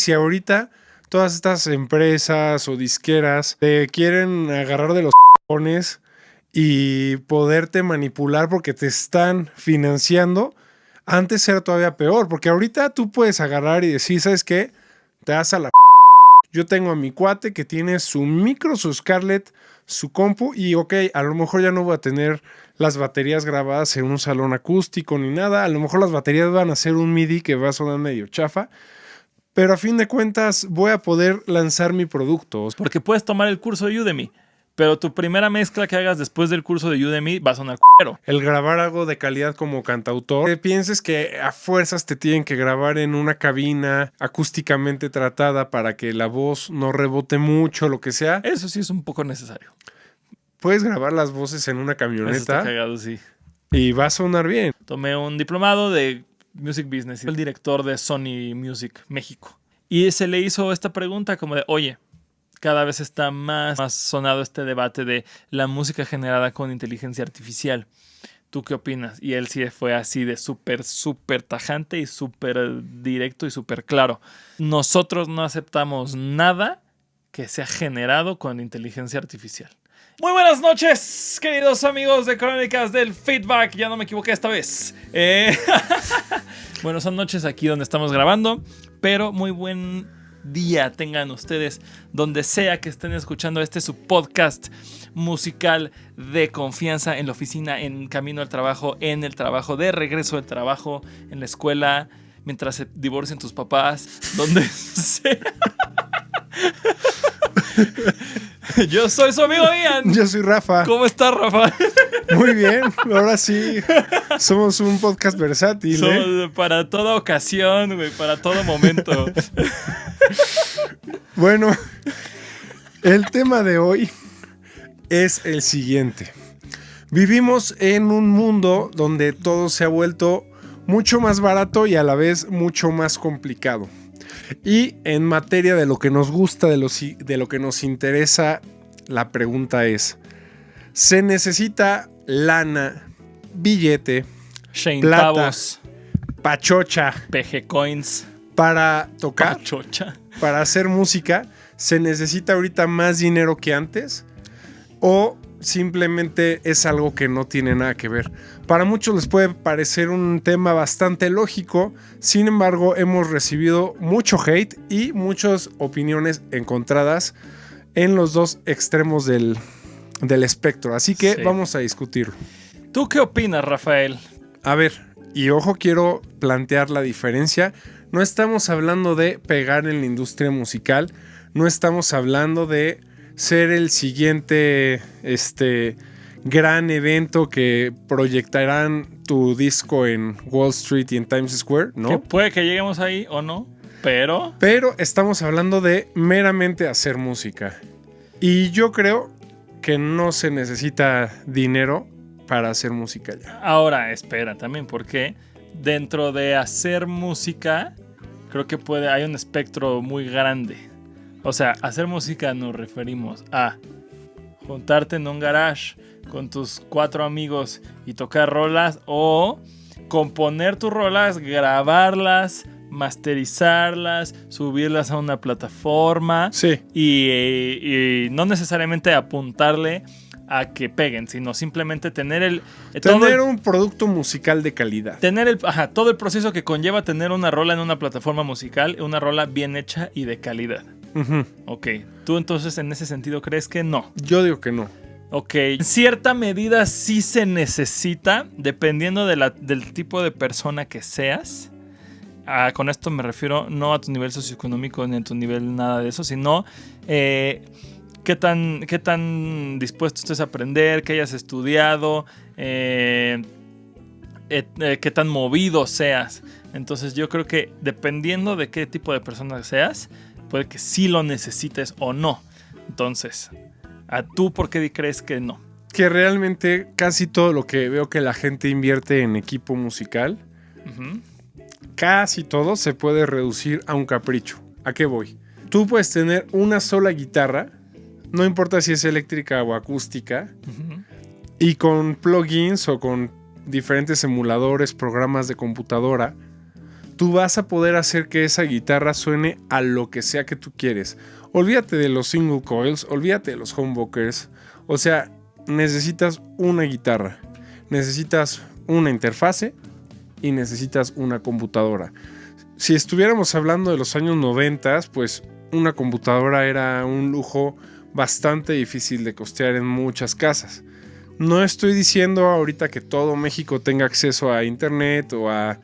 Si ahorita todas estas empresas o disqueras te quieren agarrar de los cojones y poderte manipular porque te están financiando, antes era todavía peor, porque ahorita tú puedes agarrar y decir, ¿sabes qué? Te das a la... Yo tengo a mi cuate que tiene su micro, su Scarlett, su compu y ok, a lo mejor ya no voy a tener las baterías grabadas en un salón acústico ni nada, a lo mejor las baterías van a ser un MIDI que va a sonar medio chafa, pero a fin de cuentas voy a poder lanzar mi producto. Porque puedes tomar el curso de Udemy, pero tu primera mezcla que hagas después del curso de Udemy va a sonar c***ero. El grabar algo de calidad como cantautor, que pienses que a fuerzas te tienen que grabar en una cabina acústicamente tratada para que la voz no rebote mucho, lo que sea. Eso sí es un poco necesario. Puedes grabar las voces en una Eso camioneta está cagado, sí. y va a sonar bien. Tomé un diplomado de Music Business, el director de Sony Music México. Y se le hizo esta pregunta como de, oye, cada vez está más sonado este debate de la música generada con inteligencia artificial. ¿Tú qué opinas? Y él sí fue así de súper tajante y súper directo y súper claro. Nosotros no aceptamos nada que sea generado con inteligencia artificial. Muy buenas noches, queridos amigos de Crónicas del Feedback. Ya no me equivoqué esta vez. Bueno, son noches aquí donde estamos grabando, pero muy buen día tengan ustedes donde sea que estén escuchando su podcast musical de confianza, en la oficina, en camino al trabajo, en el trabajo, de regreso del trabajo, en la escuela, mientras se divorcien tus papás, donde sea. Yo soy su amigo Ian. Yo soy Rafa. ¿Cómo estás, Rafa? Muy bien, ahora sí. Somos un podcast versátil, Somos para toda ocasión, güey, para todo momento. Bueno, el tema de hoy es el siguiente. Vivimos en un mundo donde todo se ha vuelto mucho más barato y a la vez mucho más complicado. Y en materia de lo que nos gusta, de lo que nos interesa, la pregunta es: ¿se necesita lana, billete, Shane plata, Pavos, pachocha PG Coins, para tocar, pachocha, para hacer música? ¿Se necesita ahorita más dinero que antes? ¿O simplemente es algo que no tiene nada que ver? Para muchos les puede parecer un tema bastante lógico, sin embargo hemos recibido mucho hate y muchas opiniones encontradas en los dos extremos del espectro, así que sí, vamos a discutirlo. ¿Tú qué opinas, Rafael? A ver, y ojo, quiero plantear la diferencia. No estamos hablando de pegar en la industria musical, no estamos hablando de ser el siguiente gran evento que proyectarán tu disco en Wall Street y en Times Square, ¿no? Que puede que lleguemos ahí o no, pero estamos hablando de meramente hacer música. Y yo creo que no se necesita dinero para hacer música ya. Ahora, espera también, porque dentro de hacer música, creo que hay un espectro muy grande. O sea, hacer música nos referimos a juntarte en un garage con tus 4 amigos y tocar rolas, o componer tus rolas, grabarlas, masterizarlas, subirlas a una plataforma. Sí. Y no necesariamente apuntarle a que peguen, sino simplemente tener un producto musical de calidad. Tener todo el proceso que conlleva tener una rola en una plataforma musical, una rola bien hecha y de calidad. Uh-huh. Ok, ¿tú entonces en ese sentido crees que no? Yo digo que no. Ok, en cierta medida sí se necesita, dependiendo del tipo de persona que seas. Con esto me refiero no a tu nivel socioeconómico ni a tu nivel nada de eso, sino qué tan dispuesto estés a aprender, qué hayas estudiado, qué tan movido seas. Entonces yo creo que dependiendo de qué tipo de persona seas, puede que sí lo necesites o no. Entonces, ¿a tú por qué crees que no? Que realmente casi todo lo que veo que la gente invierte en equipo musical, uh-huh, casi todo se puede reducir a un capricho. ¿A qué voy? Tú puedes tener una sola guitarra, no importa si es eléctrica o acústica, uh-huh, y con plugins o con diferentes emuladores, programas de computadora, tú vas a poder hacer que esa guitarra suene a lo que sea que tú quieres. Olvídate de los single coils, olvídate de los humbuckers. O sea, necesitas una guitarra, necesitas una interfase y necesitas una computadora. Si estuviéramos hablando de los años 90, pues una computadora era un lujo bastante difícil de costear en muchas casas. No estoy diciendo ahorita que todo México tenga acceso a internet o a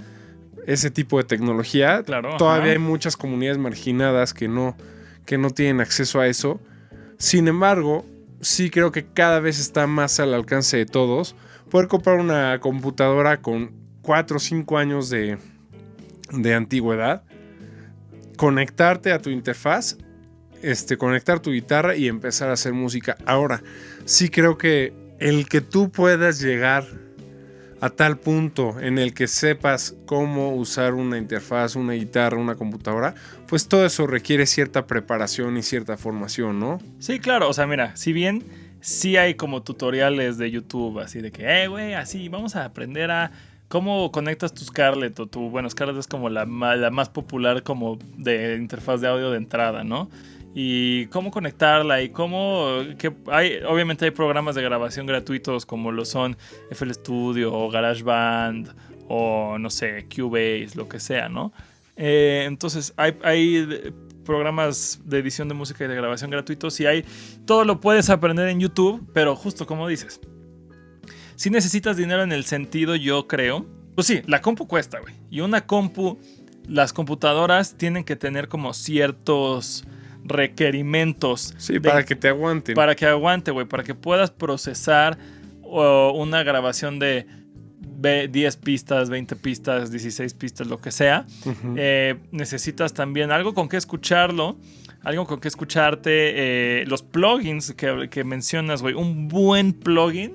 ese tipo de tecnología. Claro, todavía hay muchas comunidades marginadas que no tienen acceso a eso. Sin embargo, sí creo que cada vez está más al alcance de todos poder comprar una computadora con 4 o 5 años de antigüedad, conectarte a tu interfaz, conectar tu guitarra y empezar a hacer música. Ahora, sí creo que el que tú puedas llegar a tal punto en el que sepas cómo usar una interfaz, una guitarra, una computadora, pues todo eso requiere cierta preparación y cierta formación, ¿no? Sí, claro. O sea, mira, si bien sí hay como tutoriales de YouTube, así de que, güey, así, vamos a aprender a cómo conectas tu Scarlett o tu... Bueno, Scarlett es como la más popular como de interfaz de audio de entrada, ¿no? Y cómo conectarla y cómo... obviamente hay programas de grabación gratuitos como lo son FL Studio o GarageBand o, no sé, Cubase, lo que sea, ¿no? Entonces, hay programas de edición de música y de grabación gratuitos y todo lo puedes aprender en YouTube, pero justo como dices, si necesitas dinero en el sentido, yo creo, pues sí, la compu cuesta, güey. Y una compu, las computadoras tienen que tener como ciertos requerimientos. Sí, para que te aguanten. Para que aguante, güey. Para que puedas procesar una grabación de 10 pistas, 20 pistas, 16 pistas, lo que sea. Uh-huh. Necesitas también algo con que escucharlo. Algo con que escucharte. Los plugins que mencionas, güey. Un buen plugin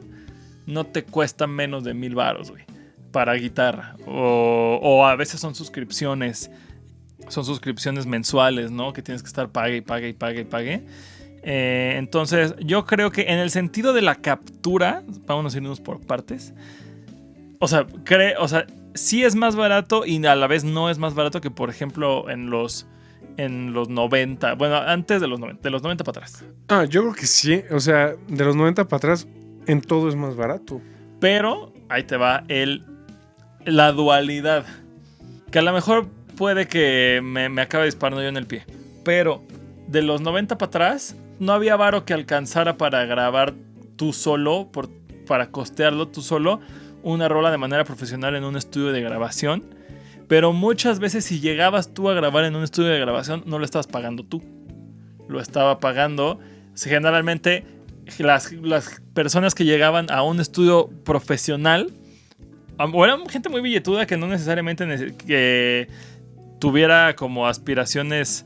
no te cuesta menos de 1,000 varos, güey, para guitarra. O a veces son suscripciones mensuales, ¿no? Que tienes que estar pague. Entonces, yo creo que en el sentido de la captura, vamos a irnos por partes. O sea, sí es más barato y a la vez no es más barato que, por ejemplo, en los 90. Bueno, antes de los 90 para atrás. Yo creo que sí. O sea, de los 90 para atrás, en todo es más barato. Pero ahí te va la dualidad. Que a lo mejor puede que me acabe disparando yo en el pie. Pero de los 90 para atrás, no había varo que alcanzara para grabar tú solo, para costearlo tú solo, una rola de manera profesional en un estudio de grabación. Pero muchas veces si llegabas tú a grabar en un estudio de grabación, no lo estabas pagando tú. Lo estaba pagando generalmente las personas que llegaban a un estudio profesional, o eran gente muy billetuda que no necesariamente que tuviera como aspiraciones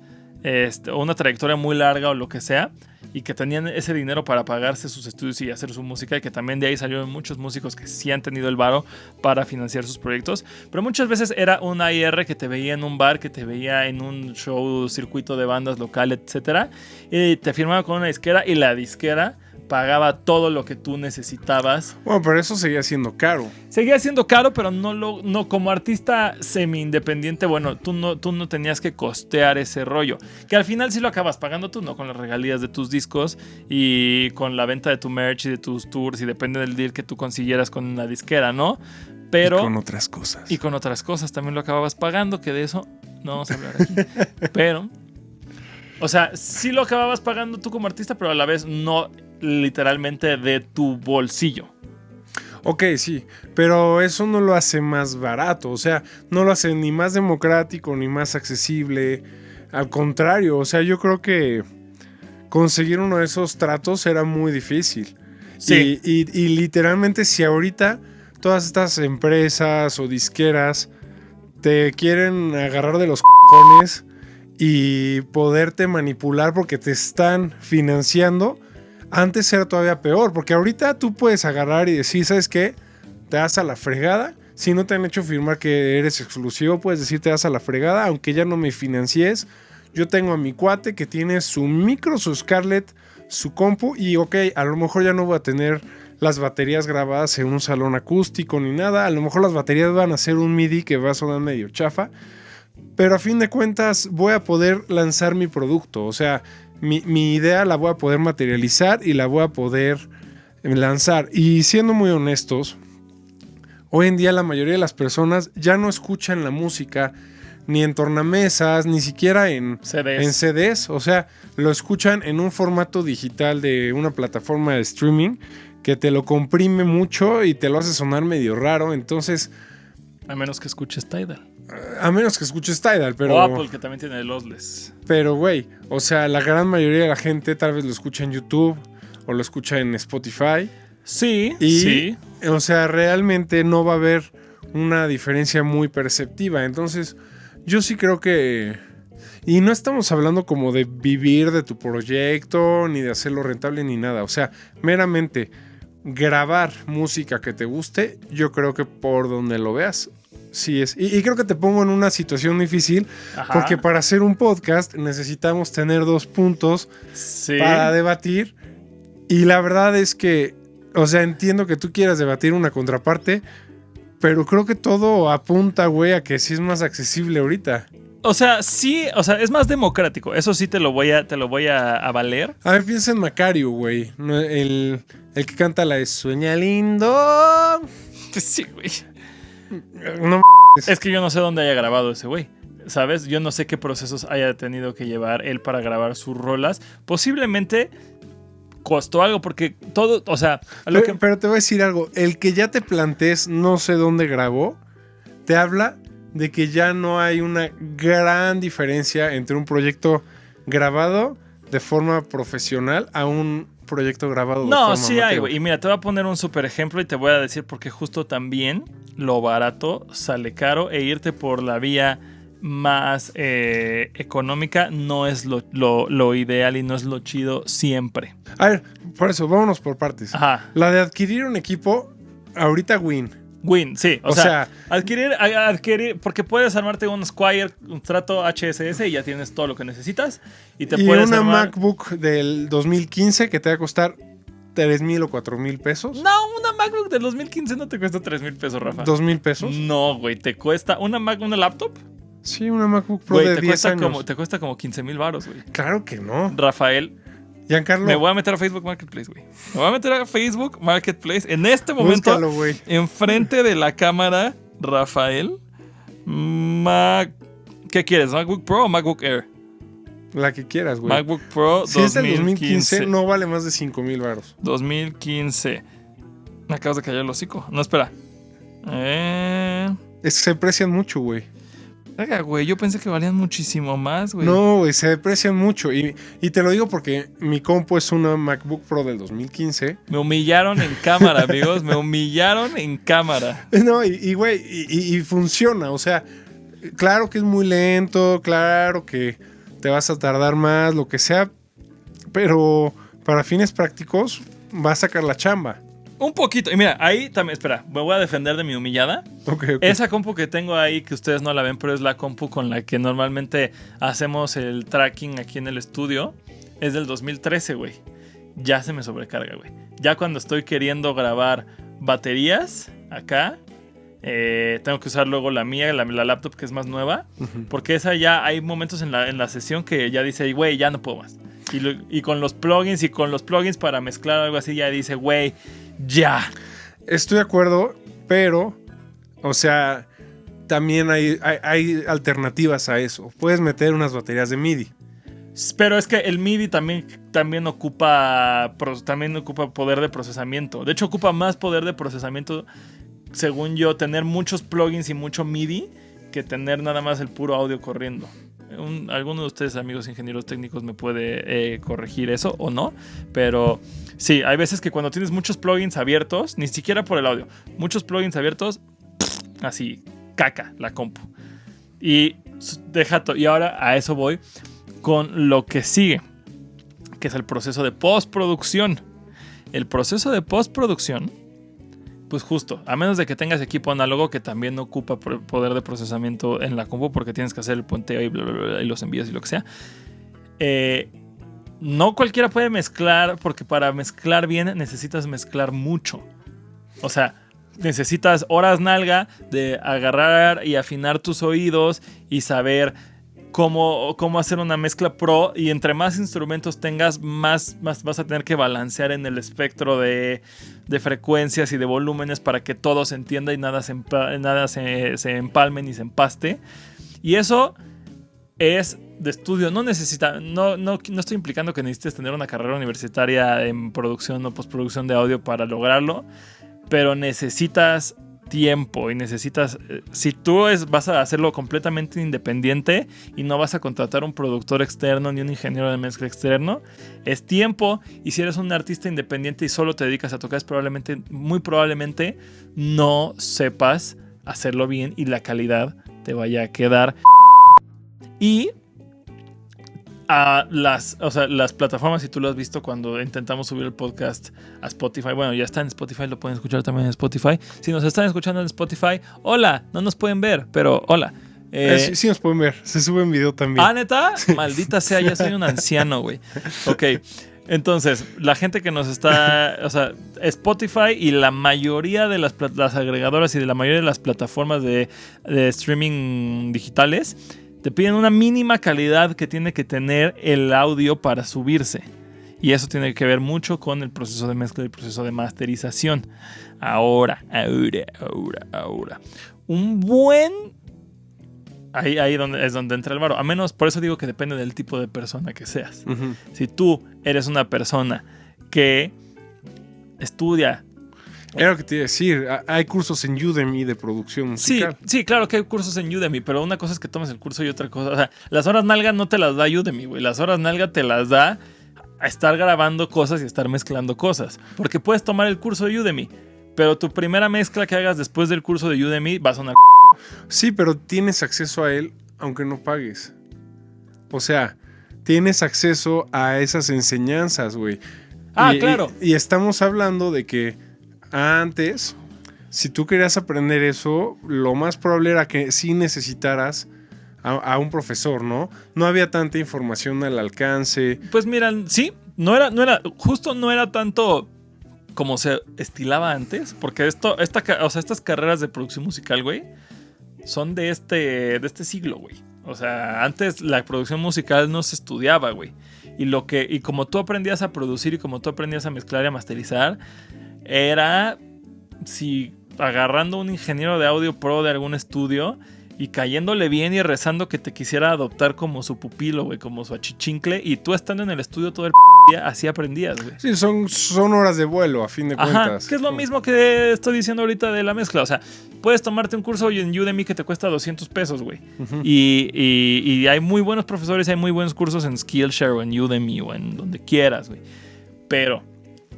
o una trayectoria muy larga o lo que sea, y que tenían ese dinero para pagarse sus estudios y hacer su música, y que también de ahí salieron muchos músicos que sí han tenido el varo para financiar sus proyectos. Pero muchas veces era un AIR que te veía en un bar, que te veía en un show, circuito de bandas local, etc. Y te firmaba con una disquera y la disquera pagaba todo lo que tú necesitabas. Bueno, pero eso seguía siendo caro. Seguía siendo caro, pero no como artista semi-independiente, bueno, tú no tenías que costear ese rollo. Que al final sí lo acabas pagando tú, ¿no? Con las regalías de tus discos y con la venta de tu merch y de tus tours, y depende del deal que tú consiguieras con la disquera, ¿no? Pero, y con otras cosas. Y con otras cosas también lo acababas pagando, que de eso no vamos a hablar aquí. Pero, o sea, sí lo acababas pagando tú como artista, pero a la vez no literalmente de tu bolsillo. Ok, sí, pero eso no lo hace más barato, o sea, no lo hace ni más democrático ni más accesible. Al contrario, o sea, yo creo que conseguir uno de esos tratos era muy difícil. Sí. Y literalmente, si ahorita todas estas empresas o disqueras te quieren agarrar de los cojones y poderte manipular porque te están financiando, antes era todavía peor, porque ahorita tú puedes agarrar y decir, ¿sabes qué? Te das a la fregada. Si no te han hecho firmar que eres exclusivo, puedes decir te das a la fregada, aunque ya no me financies. Yo tengo a mi cuate que tiene su micro, su Scarlett, su compu, y ok, a lo mejor ya no voy a tener las baterías grabadas en un salón acústico ni nada. A lo mejor las baterías van a ser un MIDI que va a sonar medio chafa, pero a fin de cuentas voy a poder lanzar mi producto. O sea, mi idea la voy a poder materializar y la voy a poder lanzar. Y siendo muy honestos, hoy en día la mayoría de las personas ya no escuchan la música ni en tornamesas, ni siquiera en CDs. O sea, lo escuchan en un formato digital de una plataforma de streaming que te lo comprime mucho y te lo hace sonar medio raro. Entonces, a menos que escuches Tidal. A menos que escuches Tidal, pero... O Apple, que también tiene lossless. Pero, güey, o sea, la gran mayoría de la gente tal vez lo escucha en YouTube o lo escucha en Spotify. Sí, y, sí. O sea, realmente no va a haber una diferencia muy perceptiva. Entonces, yo sí creo que... Y no estamos hablando como de vivir de tu proyecto, ni de hacerlo rentable, ni nada. O sea, meramente grabar música que te guste, yo creo que por donde lo veas, sí es. Y creo que te pongo en una situación difícil. Ajá. Porque para hacer un podcast necesitamos tener 2 puntos para debatir. Y la verdad es que, o sea, entiendo que tú quieras debatir una contraparte, pero creo que todo apunta, güey, a que sí es más accesible ahorita. O sea, sí, o sea, es más democrático. Eso sí te lo voy a valer. A ver, piensa en Macario, güey. El que canta la de Sueña Lindo. Sí, güey. No. Es que yo no sé dónde haya grabado ese güey. ¿Sabes? Yo no sé qué procesos haya tenido que llevar él para grabar sus rolas. Posiblemente costó algo porque todo, o sea... Pero te voy a decir algo. El que ya te plantees no sé dónde grabó, te habla de que ya no hay una gran diferencia entre un proyecto grabado de forma profesional a un proyecto grabado de forma sí amateur. hay, güey. Y mira, te voy a poner un super ejemplo y te voy a decir porque justo también lo barato sale caro e irte por la vía más económica no es lo ideal y no es lo chido siempre. A ver, por eso, vámonos por partes. Ajá. La de adquirir un equipo, ahorita Win, sí. O sea, adquirir, porque puedes armarte un Squire, un Strato HSS y ya tienes todo lo que necesitas. Y puedes una armar... MacBook del 2015 que te va a costar 3,000 o 4,000 pesos. No, una MacBook del 2015 no te cuesta 3,000 pesos, Rafa. ¿2,000 pesos? No, güey, te cuesta una laptop. Sí, una MacBook Pro de 10 años. Te cuesta como 15,000 varos, güey. Claro que no. Rafael. Giancarlo. Me voy a meter a Facebook Marketplace, güey. Me voy a meter a Facebook Marketplace en este momento. Búscalo, güey. Enfrente de la cámara, Rafael. ¿Qué quieres? ¿MacBook Pro o MacBook Air? La que quieras, güey. MacBook Pro si 2015. Si es del 2015, no vale más de 5,000 varos. 2015. Me acabas de callar el hocico. No, espera. Se aprecian mucho, güey. Venga, güey, yo pensé que valían muchísimo más, güey. No, güey, se deprecian mucho. Y te lo digo porque mi compu es una MacBook Pro del 2015. Me humillaron en cámara, amigos. Me humillaron en cámara. No, güey, y funciona. O sea, claro que es muy lento, claro que te vas a tardar más, lo que sea. Pero para fines prácticos va a sacar la chamba. Un poquito. Y mira, ahí también, espera, me voy a defender de mi humillada. Okay. Esa compu que tengo ahí, que ustedes no la ven, pero es la compu con la que normalmente hacemos el tracking aquí en el estudio, es del 2013, güey. Ya se me sobrecarga, güey. Ya cuando estoy queriendo grabar baterías acá, tengo que usar luego la mía, la laptop que es más nueva, porque esa ya hay momentos en la sesión que ya dice, güey, ya no puedo más. Y con los plugins para mezclar algo así ya dice, güey, ya. Estoy de acuerdo, pero, o sea, también hay alternativas a eso. Puedes meter unas baterías de MIDI. Pero es que el MIDI también ocupa poder de procesamiento. De hecho, ocupa más poder de procesamiento, según yo, tener muchos plugins y mucho MIDI que tener nada más el puro audio corriendo. Alguno de ustedes, amigos ingenieros técnicos, me puede corregir eso o no, pero sí, hay veces que cuando tienes muchos plugins abiertos, ni siquiera por el audio, muchos plugins abiertos, así, caca la compu. Y y ahora a eso voy con lo que sigue, que es el proceso de postproducción. El proceso de postproducción, pues justo, a menos de que tengas equipo análogo que también ocupa poder de procesamiento en la compu porque tienes que hacer el puenteo y bla, bla, bla, y los envíos y lo que sea. No cualquiera puede mezclar, porque para mezclar bien necesitas mezclar mucho. O sea, necesitas horas nalga de agarrar y afinar tus oídos y saber cómo hacer una mezcla pro, y entre más instrumentos tengas, más vas a tener que balancear en el espectro de frecuencias y de volúmenes para que todo se entienda y nada se empalme ni se empaste. Y eso es de estudio. No estoy implicando que necesites tener una carrera universitaria en producción o postproducción de audio para lograrlo, pero necesitas tiempo y necesitas, si tú vas a hacerlo completamente independiente y no vas a contratar un productor externo ni un ingeniero de mezcla externo, es tiempo. Y si eres un artista independiente y solo te dedicas a tocar, muy probablemente no sepas hacerlo bien y la calidad te vaya a quedar. Y las plataformas, si tú lo has visto cuando intentamos subir el podcast a Spotify, bueno, ya está en Spotify, lo pueden escuchar también en Spotify. Si nos están escuchando en Spotify, hola, no nos pueden ver, pero hola. Sí nos pueden ver, se sube en video también. ¿Ah, neta? Maldita sea, ya soy un anciano, güey. Ok, entonces, la gente que nos está, Spotify y la mayoría de las agregadoras y de la mayoría de las plataformas de streaming digitales te piden una mínima calidad que tiene que tener el audio para subirse. Y eso tiene que ver mucho con el proceso de mezcla y el proceso de masterización. Ahora. Un buen... Ahí es donde entra el varo. A menos, por eso digo que depende del tipo de persona que seas. Uh-huh. Si tú eres una persona que estudia... Era lo que te iba a decir, hay cursos en Udemy de producción musical. Sí, claro que hay cursos en Udemy, pero una cosa es que tomes el curso y otra cosa, o sea, las horas nalga no te las da Udemy, güey. Las horas nalga te las da a estar grabando cosas y estar mezclando cosas. Porque puedes tomar el curso de Udemy, pero tu primera mezcla que hagas después del curso de Udemy va a sonar... Sí, pero tienes acceso a él aunque no pagues. O sea, tienes acceso a esas enseñanzas, güey. Claro. Y estamos hablando de que antes, si tú querías aprender eso, lo más probable era que sí necesitaras a un profesor, ¿no? No había tanta información al alcance. Pues mira, sí, no era tanto como se estilaba antes, porque estas carreras de producción musical, güey, son de este siglo, güey. O sea, antes la producción musical no se estudiaba, güey. Y como tú aprendías a producir y como tú aprendías a mezclar y a masterizar, era agarrando un ingeniero de audio pro de algún estudio y cayéndole bien y rezando que te quisiera adoptar como su pupilo, güey, como su achichincle, y tú estando en el estudio todo el día, así aprendías, güey. Sí, son horas de vuelo, a fin de cuentas. Que es lo mismo que estoy diciendo ahorita de la mezcla. O sea, puedes tomarte un curso en Udemy que te cuesta $200, güey. Uh-huh. Y hay muy buenos profesores, hay muy buenos cursos en Skillshare o en Udemy o en donde quieras, güey. Pero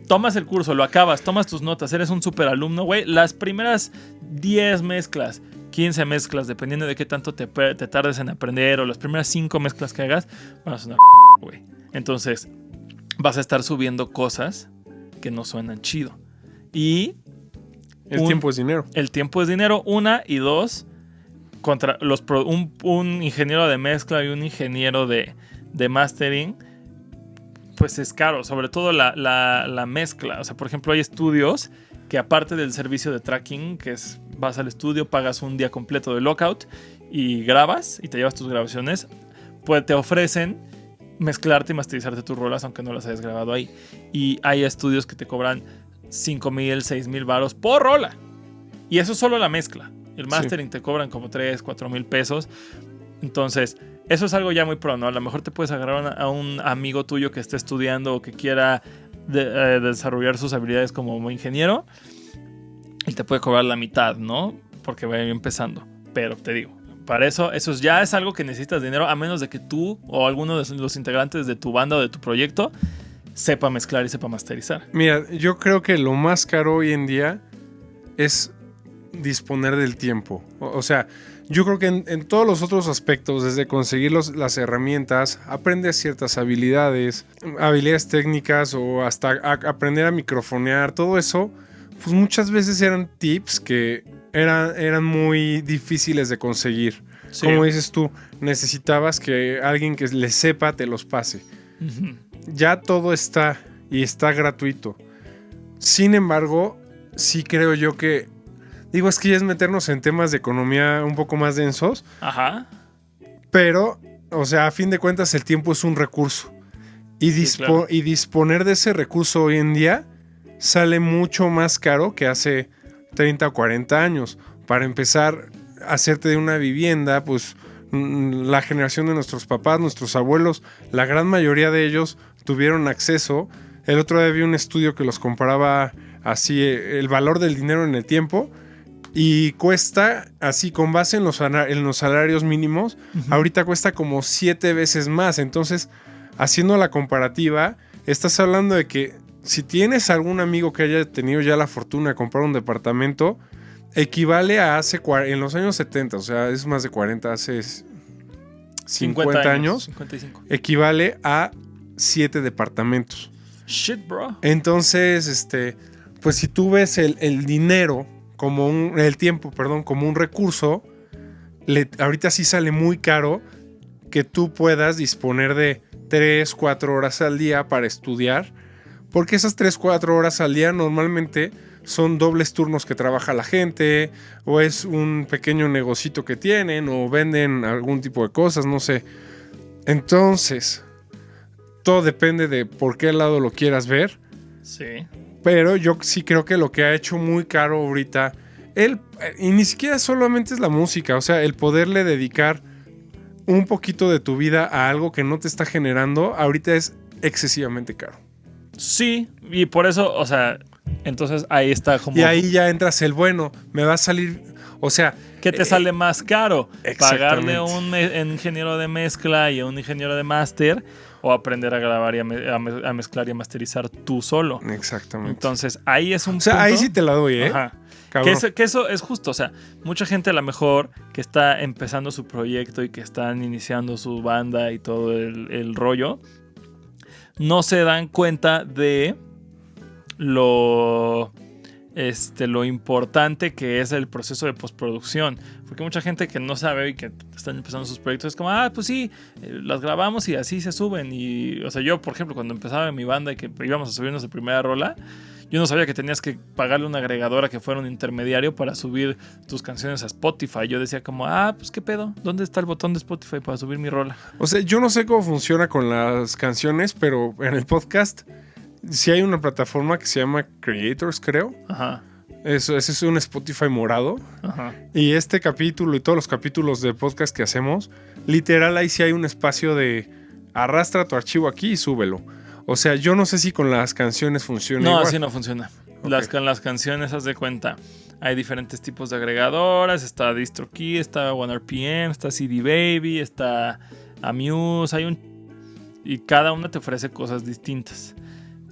tomas el curso, lo acabas, tomas tus notas, eres un super alumno, güey. Las primeras 10 mezclas, 15 mezclas, dependiendo de qué tanto te tardes en aprender, o las primeras 5 mezclas que hagas, van a sonar, güey. Entonces, vas a estar subiendo cosas que no suenan chido. Y... El tiempo es dinero. El tiempo es dinero, una, y dos, contra un ingeniero de mezcla y un ingeniero de mastering, pues es caro, sobre todo la mezcla. O sea, por ejemplo, hay estudios que aparte del servicio de tracking, que es vas al estudio, pagas un día completo de lockout y grabas y te llevas tus grabaciones, pues te ofrecen mezclarte y masterizarte tus rolas aunque no las hayas grabado ahí. Y hay estudios que te cobran 5,000, 6,000 varos por rola. Y eso es solo la mezcla. El mastering te cobran como 3, 4,000 pesos. Entonces, eso es algo ya muy pro, ¿no? A lo mejor te puedes agarrar a un amigo tuyo que esté estudiando o que quiera desarrollar sus habilidades como ingeniero y te puede cobrar la mitad, ¿no? Porque va empezando. Pero te digo, para eso ya es algo que necesitas dinero, a menos de que tú o alguno de los integrantes de tu banda o de tu proyecto sepa mezclar y sepa masterizar. Mira, yo creo que lo más caro hoy en día es disponer del tiempo. O sea, yo creo que en todos los otros aspectos, desde conseguir las herramientas, aprendes ciertas habilidades técnicas o hasta aprender a microfonear, todo eso, pues muchas veces eran tips que eran muy difíciles de conseguir. Sí. Como dices tú, necesitabas que alguien que le sepa te los pase. Uh-huh. Ya todo está y está gratuito. Sin embargo, sí creo yo que Digo, es que ya es meternos en temas de economía un poco más densos, Ajá. pero, o sea, a fin de cuentas el tiempo es un recurso. Y, Sí, claro. y disponer de ese recurso hoy en día sale mucho más caro que hace 30 o 40 años. Para empezar, hacerte de una vivienda, pues la generación de nuestros papás, nuestros abuelos, la gran mayoría de ellos tuvieron acceso. El otro día vi un estudio que los comparaba así, el valor del dinero en el tiempo. Y cuesta, así con base en los salarios mínimos, ahorita cuesta como 7 veces más. Entonces, haciendo la comparativa, estás hablando de que si tienes algún amigo que haya tenido ya la fortuna de comprar un departamento, equivale a en los años 70, o sea, es más de 40, hace 50 años, 55. equivale a 7 departamentos. Shit, bro. Entonces, pues si tú ves el dinero como el tiempo, perdón, como un recurso, ahorita sí sale muy caro que tú puedas disponer de 3, 4 horas al día para estudiar, porque esas 3, 4 horas al día normalmente son dobles turnos que trabaja la gente, o es un pequeño negocito que tienen, o venden algún tipo de cosas, no sé. Entonces, todo depende de por qué lado lo quieras ver. Sí. Pero yo sí creo que lo que ha hecho muy caro ahorita, y ni siquiera solamente es la música, o sea, el poderle dedicar un poquito de tu vida a algo que no te está generando, ahorita es excesivamente caro. Sí, y por eso, o sea, entonces ahí está como... Y ahí ya entras me va a salir, o sea... ¿Qué te sale más caro? ¿Pagarle a Exactamente. un ingeniero de mezcla y a un ingeniero de máster? ¿O aprender a grabar y a mezclar y a masterizar tú solo? Exactamente. Entonces, ahí es un o sea, punto... ahí sí te la doy, ¿eh? Ajá. Cabrón. Que eso es justo, o sea, mucha gente a lo mejor que está empezando su proyecto y que están iniciando su banda y todo el rollo, no se dan cuenta de lo importante que es el proceso de postproducción. Porque mucha gente que no sabe y que están empezando sus proyectos es como, pues sí, las grabamos y así se suben. Y, o sea, yo, por ejemplo, cuando empezaba mi banda y que íbamos a subirnos de primera rola, yo no sabía que tenías que pagarle una agregadora que fuera un intermediario para subir tus canciones a Spotify. Yo decía como, pues qué pedo, ¿dónde está el botón de Spotify para subir mi rola? O sea, yo no sé cómo funciona con las canciones, pero en el podcast sí hay una plataforma que se llama Creators, creo. Ajá. Ese es un Spotify morado. Ajá. Y este capítulo y todos los capítulos de podcast que hacemos, literal ahí sí hay un espacio de arrastra tu archivo aquí y súbelo. O sea, yo no sé si con las canciones funciona No, igual. así no funciona. Okay. Con las canciones, haz de cuenta. Hay diferentes tipos de agregadoras. Está DistroKey, está OneRPM, está CD Baby, está Amuse. Y cada una te ofrece cosas distintas.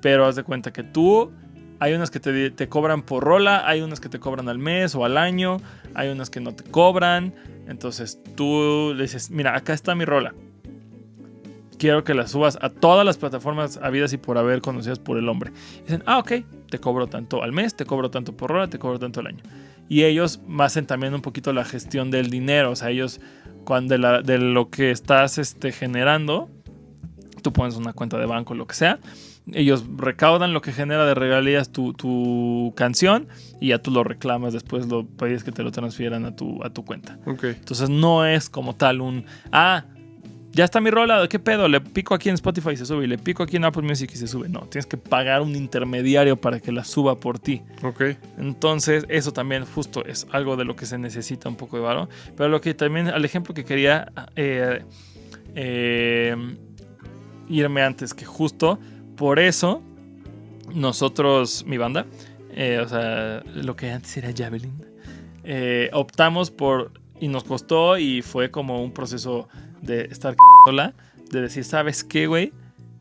Pero haz de cuenta que tú... Hay unas que te cobran por rola, hay unas que te cobran al mes o al año, hay unas que no te cobran. Entonces tú le dices, mira, acá está mi rola. Quiero que la subas a todas las plataformas habidas y por haber conocidas por el hombre. Y dicen, ok, te cobro tanto al mes, te cobro tanto por rola, te cobro tanto al año. Y ellos hacen también un poquito la gestión del dinero. O sea, ellos, de lo que estás generando, tú pones una cuenta de banco, lo que sea. Ellos recaudan lo que genera de regalías tu canción y ya tú lo reclamas, después lo pides que te lo transfieran a tu cuenta. Okay. Entonces no es como tal ya está mi rola, ¿qué pedo? Le pico aquí en Spotify y se sube, y le pico aquí en Apple Music y se sube. No, tienes que pagar un intermediario para que la suba por ti. Ok. Entonces eso también justo es algo de lo que se necesita un poco de varo. Pero lo que también, al ejemplo que quería irme antes, que justo por eso nosotros, mi banda, o sea, lo que antes era Javelin, optamos por, y nos costó y fue como un proceso de estar sola, de decir, ¿sabes qué, güey?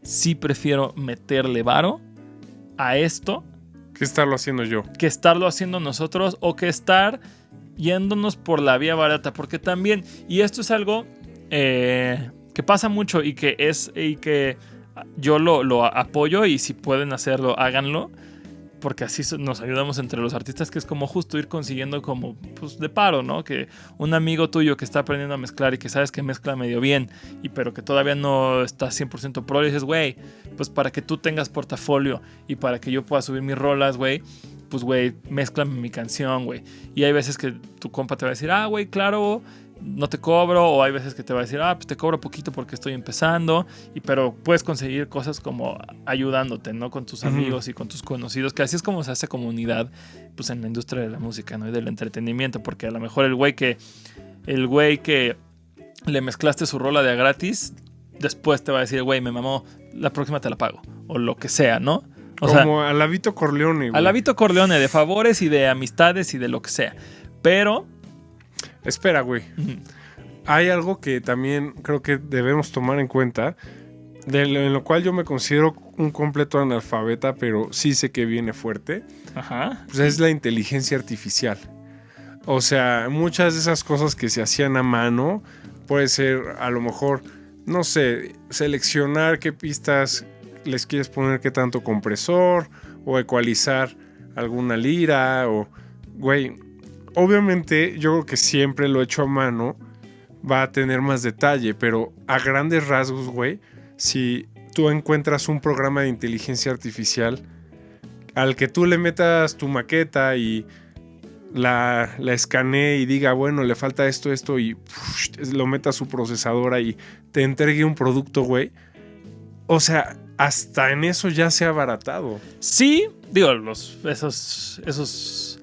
Sí prefiero meterle varo a esto que estarlo haciendo yo. Que estarlo haciendo nosotros, o que estar yéndonos por la vía barata, porque también, y esto es algo que pasa mucho y que yo lo apoyo, y si pueden hacerlo, háganlo, porque así nos ayudamos entre los artistas, que es como justo ir consiguiendo como pues de paro, ¿no? Que un amigo tuyo que está aprendiendo a mezclar y que sabes que mezcla medio bien, pero que todavía no está 100% pro, y dices, güey, pues para que tú tengas portafolio y para que yo pueda subir mis rolas, güey, pues, güey, mézclame mi canción, güey. Y hay veces que tu compa te va a decir, güey, claro, no te cobro. O hay veces que te va a decir, pues te cobro poquito porque estoy empezando. Pero puedes conseguir cosas como ayudándote, ¿no? Con tus amigos y con tus conocidos. Que así es como se hace comunidad, pues, en la industria de la música, ¿no? Y del entretenimiento. Porque a lo mejor el güey que le mezclaste su rola de a gratis, después te va a decir, güey, me mamó, la próxima te la pago. O lo que sea, ¿no? Como a la Vito Corleone, güey. A la Vito Corleone, de favores y de amistades y de lo que sea. Pero... Espera, güey. Hay algo que también creo que debemos tomar en cuenta, en lo cual yo me considero un completo analfabeta, pero sí sé que viene fuerte. Ajá. Pues es la inteligencia artificial. O sea, muchas de esas cosas que se hacían a mano, puede ser a lo mejor, no sé, seleccionar qué pistas les quieres poner, qué tanto compresor, o ecualizar alguna lira, o, güey, obviamente yo creo que siempre lo hecho a mano va a tener más detalle, pero a grandes rasgos, güey, si tú encuentras un programa de inteligencia artificial al que tú le metas tu maqueta y la escanee y diga, bueno, le falta esto y lo meta a su procesadora y te entregue un producto, güey. O sea, hasta en eso ya se ha abaratado. Sí, digo, esos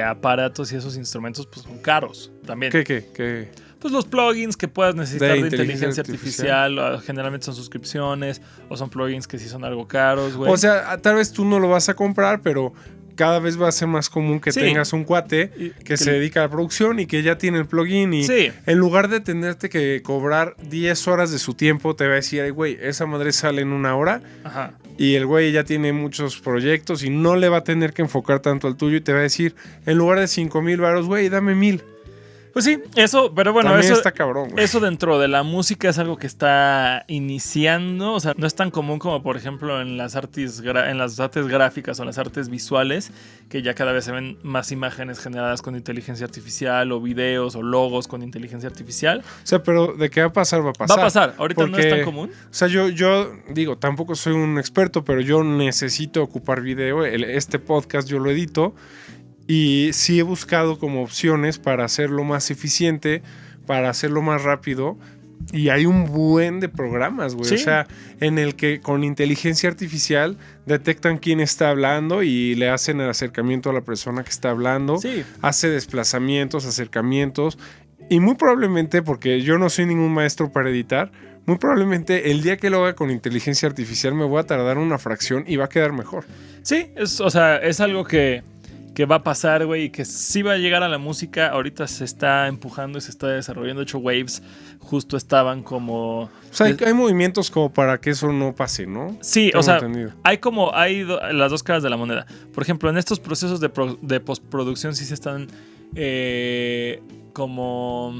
aparatos y esos instrumentos pues son caros también. ¿Qué? Pues los plugins que puedas necesitar de inteligencia artificial generalmente son suscripciones o son plugins que sí son algo caros, güey. O sea, tal vez tú no lo vas a comprar, pero cada vez va a ser más común que tengas un cuate que se dedica a la producción y que ya tiene el plugin y en lugar de tenerte que cobrar 10 horas de su tiempo, te va a decir, ay, güey, esa madre sale en 1 hora. Ajá. Y el güey ya tiene muchos proyectos y no le va a tener que enfocar tanto al tuyo y te va a decir, en lugar de 5,000 varos, güey, dame 1,000. Pues sí, eso, pero bueno, también eso está cabrón, güey. Eso dentro de la música es algo que está iniciando, o sea, no es tan común como por ejemplo en las artes gráficas o en las artes visuales, que ya cada vez se ven más imágenes generadas con inteligencia artificial o videos o logos con inteligencia artificial. O sea, pero ¿de qué va a pasar? Va a pasar. Va a pasar, ahorita no es tan común. O sea, yo digo, tampoco soy un experto, pero yo necesito ocupar video. Este podcast yo lo edito. Y sí he buscado como opciones para hacerlo más eficiente, para hacerlo más rápido. Y hay un buen de programas, güey. ¿Sí? O sea, en el que con inteligencia artificial detectan quién está hablando y le hacen el acercamiento a la persona que está hablando. Sí. Hace desplazamientos, acercamientos. Y muy probablemente, porque yo no soy ningún maestro para editar, muy probablemente el día que lo haga con inteligencia artificial me voy a tardar una fracción y va a quedar mejor. Sí, es algo que va a pasar, güey, y que sí va a llegar a la música. Ahorita se está empujando y se está desarrollando. De hecho, Waves justo estaban como... O sea, hay movimientos como para que eso no pase, ¿no? Sí, tengo entendido. Hay las dos caras de la moneda. Por ejemplo, en estos procesos de postproducción sí se están como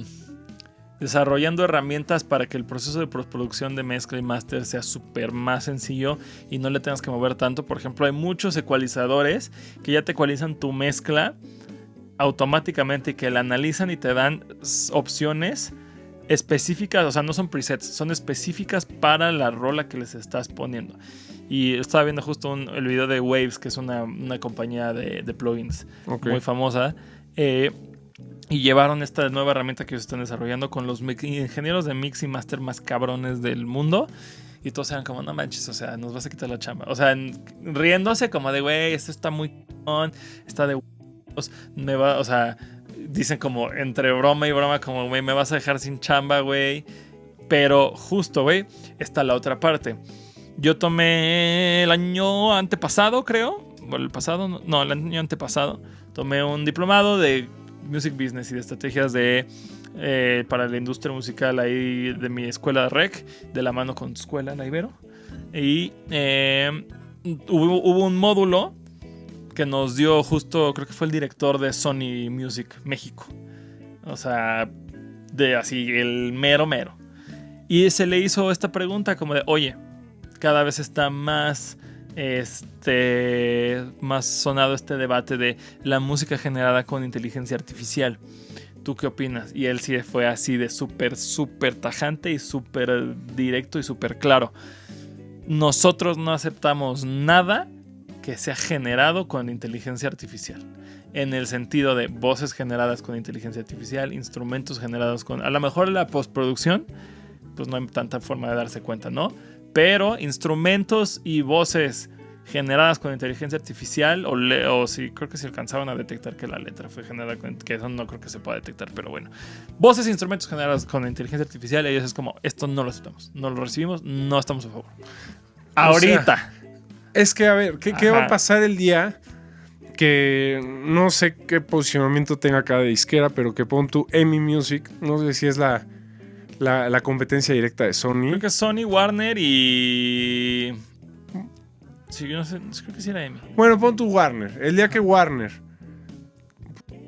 desarrollando herramientas para que el proceso de postproducción de mezcla y máster sea súper más sencillo y no le tengas que mover tanto. Por ejemplo, hay muchos ecualizadores que ya te ecualizan tu mezcla automáticamente y que la analizan y te dan opciones específicas, o sea, no son presets, son específicas para la rola que les estás poniendo. Y estaba viendo justo el video de Waves, que es una compañía de plugins muy famosa, y llevaron esta nueva herramienta que ellos están desarrollando con los ingenieros de mix y master más cabrones del mundo. Y todos eran como, no manches, o sea, nos vas a quitar la chamba. O sea, riéndose como de, güey, esto está muy está de me va, o sea, dicen como entre broma y broma, como, güey, me vas a dejar sin chamba, güey. Pero justo, güey, está la otra parte. Yo tomé el año antepasado, creo. Bueno, el año antepasado. Tomé un diplomado de Music Business y de estrategias para la industria musical ahí de mi escuela de rec, de la mano con tu escuela, la Ibero. Y hubo un módulo que nos dio justo, creo que fue el director de Sony Music México. O sea, de así, el mero. Y se le hizo esta pregunta como de, oye, cada vez está más sonado este debate de la música generada con inteligencia artificial. ¿Tú qué opinas? Y él sí fue así de súper tajante y súper directo y súper claro. Nosotros no aceptamos nada que sea generado con inteligencia artificial. En el sentido de voces generadas con inteligencia artificial, instrumentos generados con... A lo mejor la postproducción, pues no hay tanta forma de darse cuenta, ¿no? Pero instrumentos y voces generadas con inteligencia artificial, o si creo que si alcanzaban a detectar que la letra fue generada con... Que eso no creo que se pueda detectar, pero bueno. Voces e instrumentos generados con inteligencia artificial, ellos es como, esto no lo aceptamos, no lo recibimos, no estamos a favor. Ahorita. O sea, es que, a ver, ¿qué va a pasar el día que no sé qué posicionamiento tenga cada disquera, pero que pon tu EMI Music, no sé si es la competencia directa de Sony? Creo que Sony, Warner y... Sí, yo no sé, creo que sí era EMI. Bueno, pon tu Warner. El día que Warner,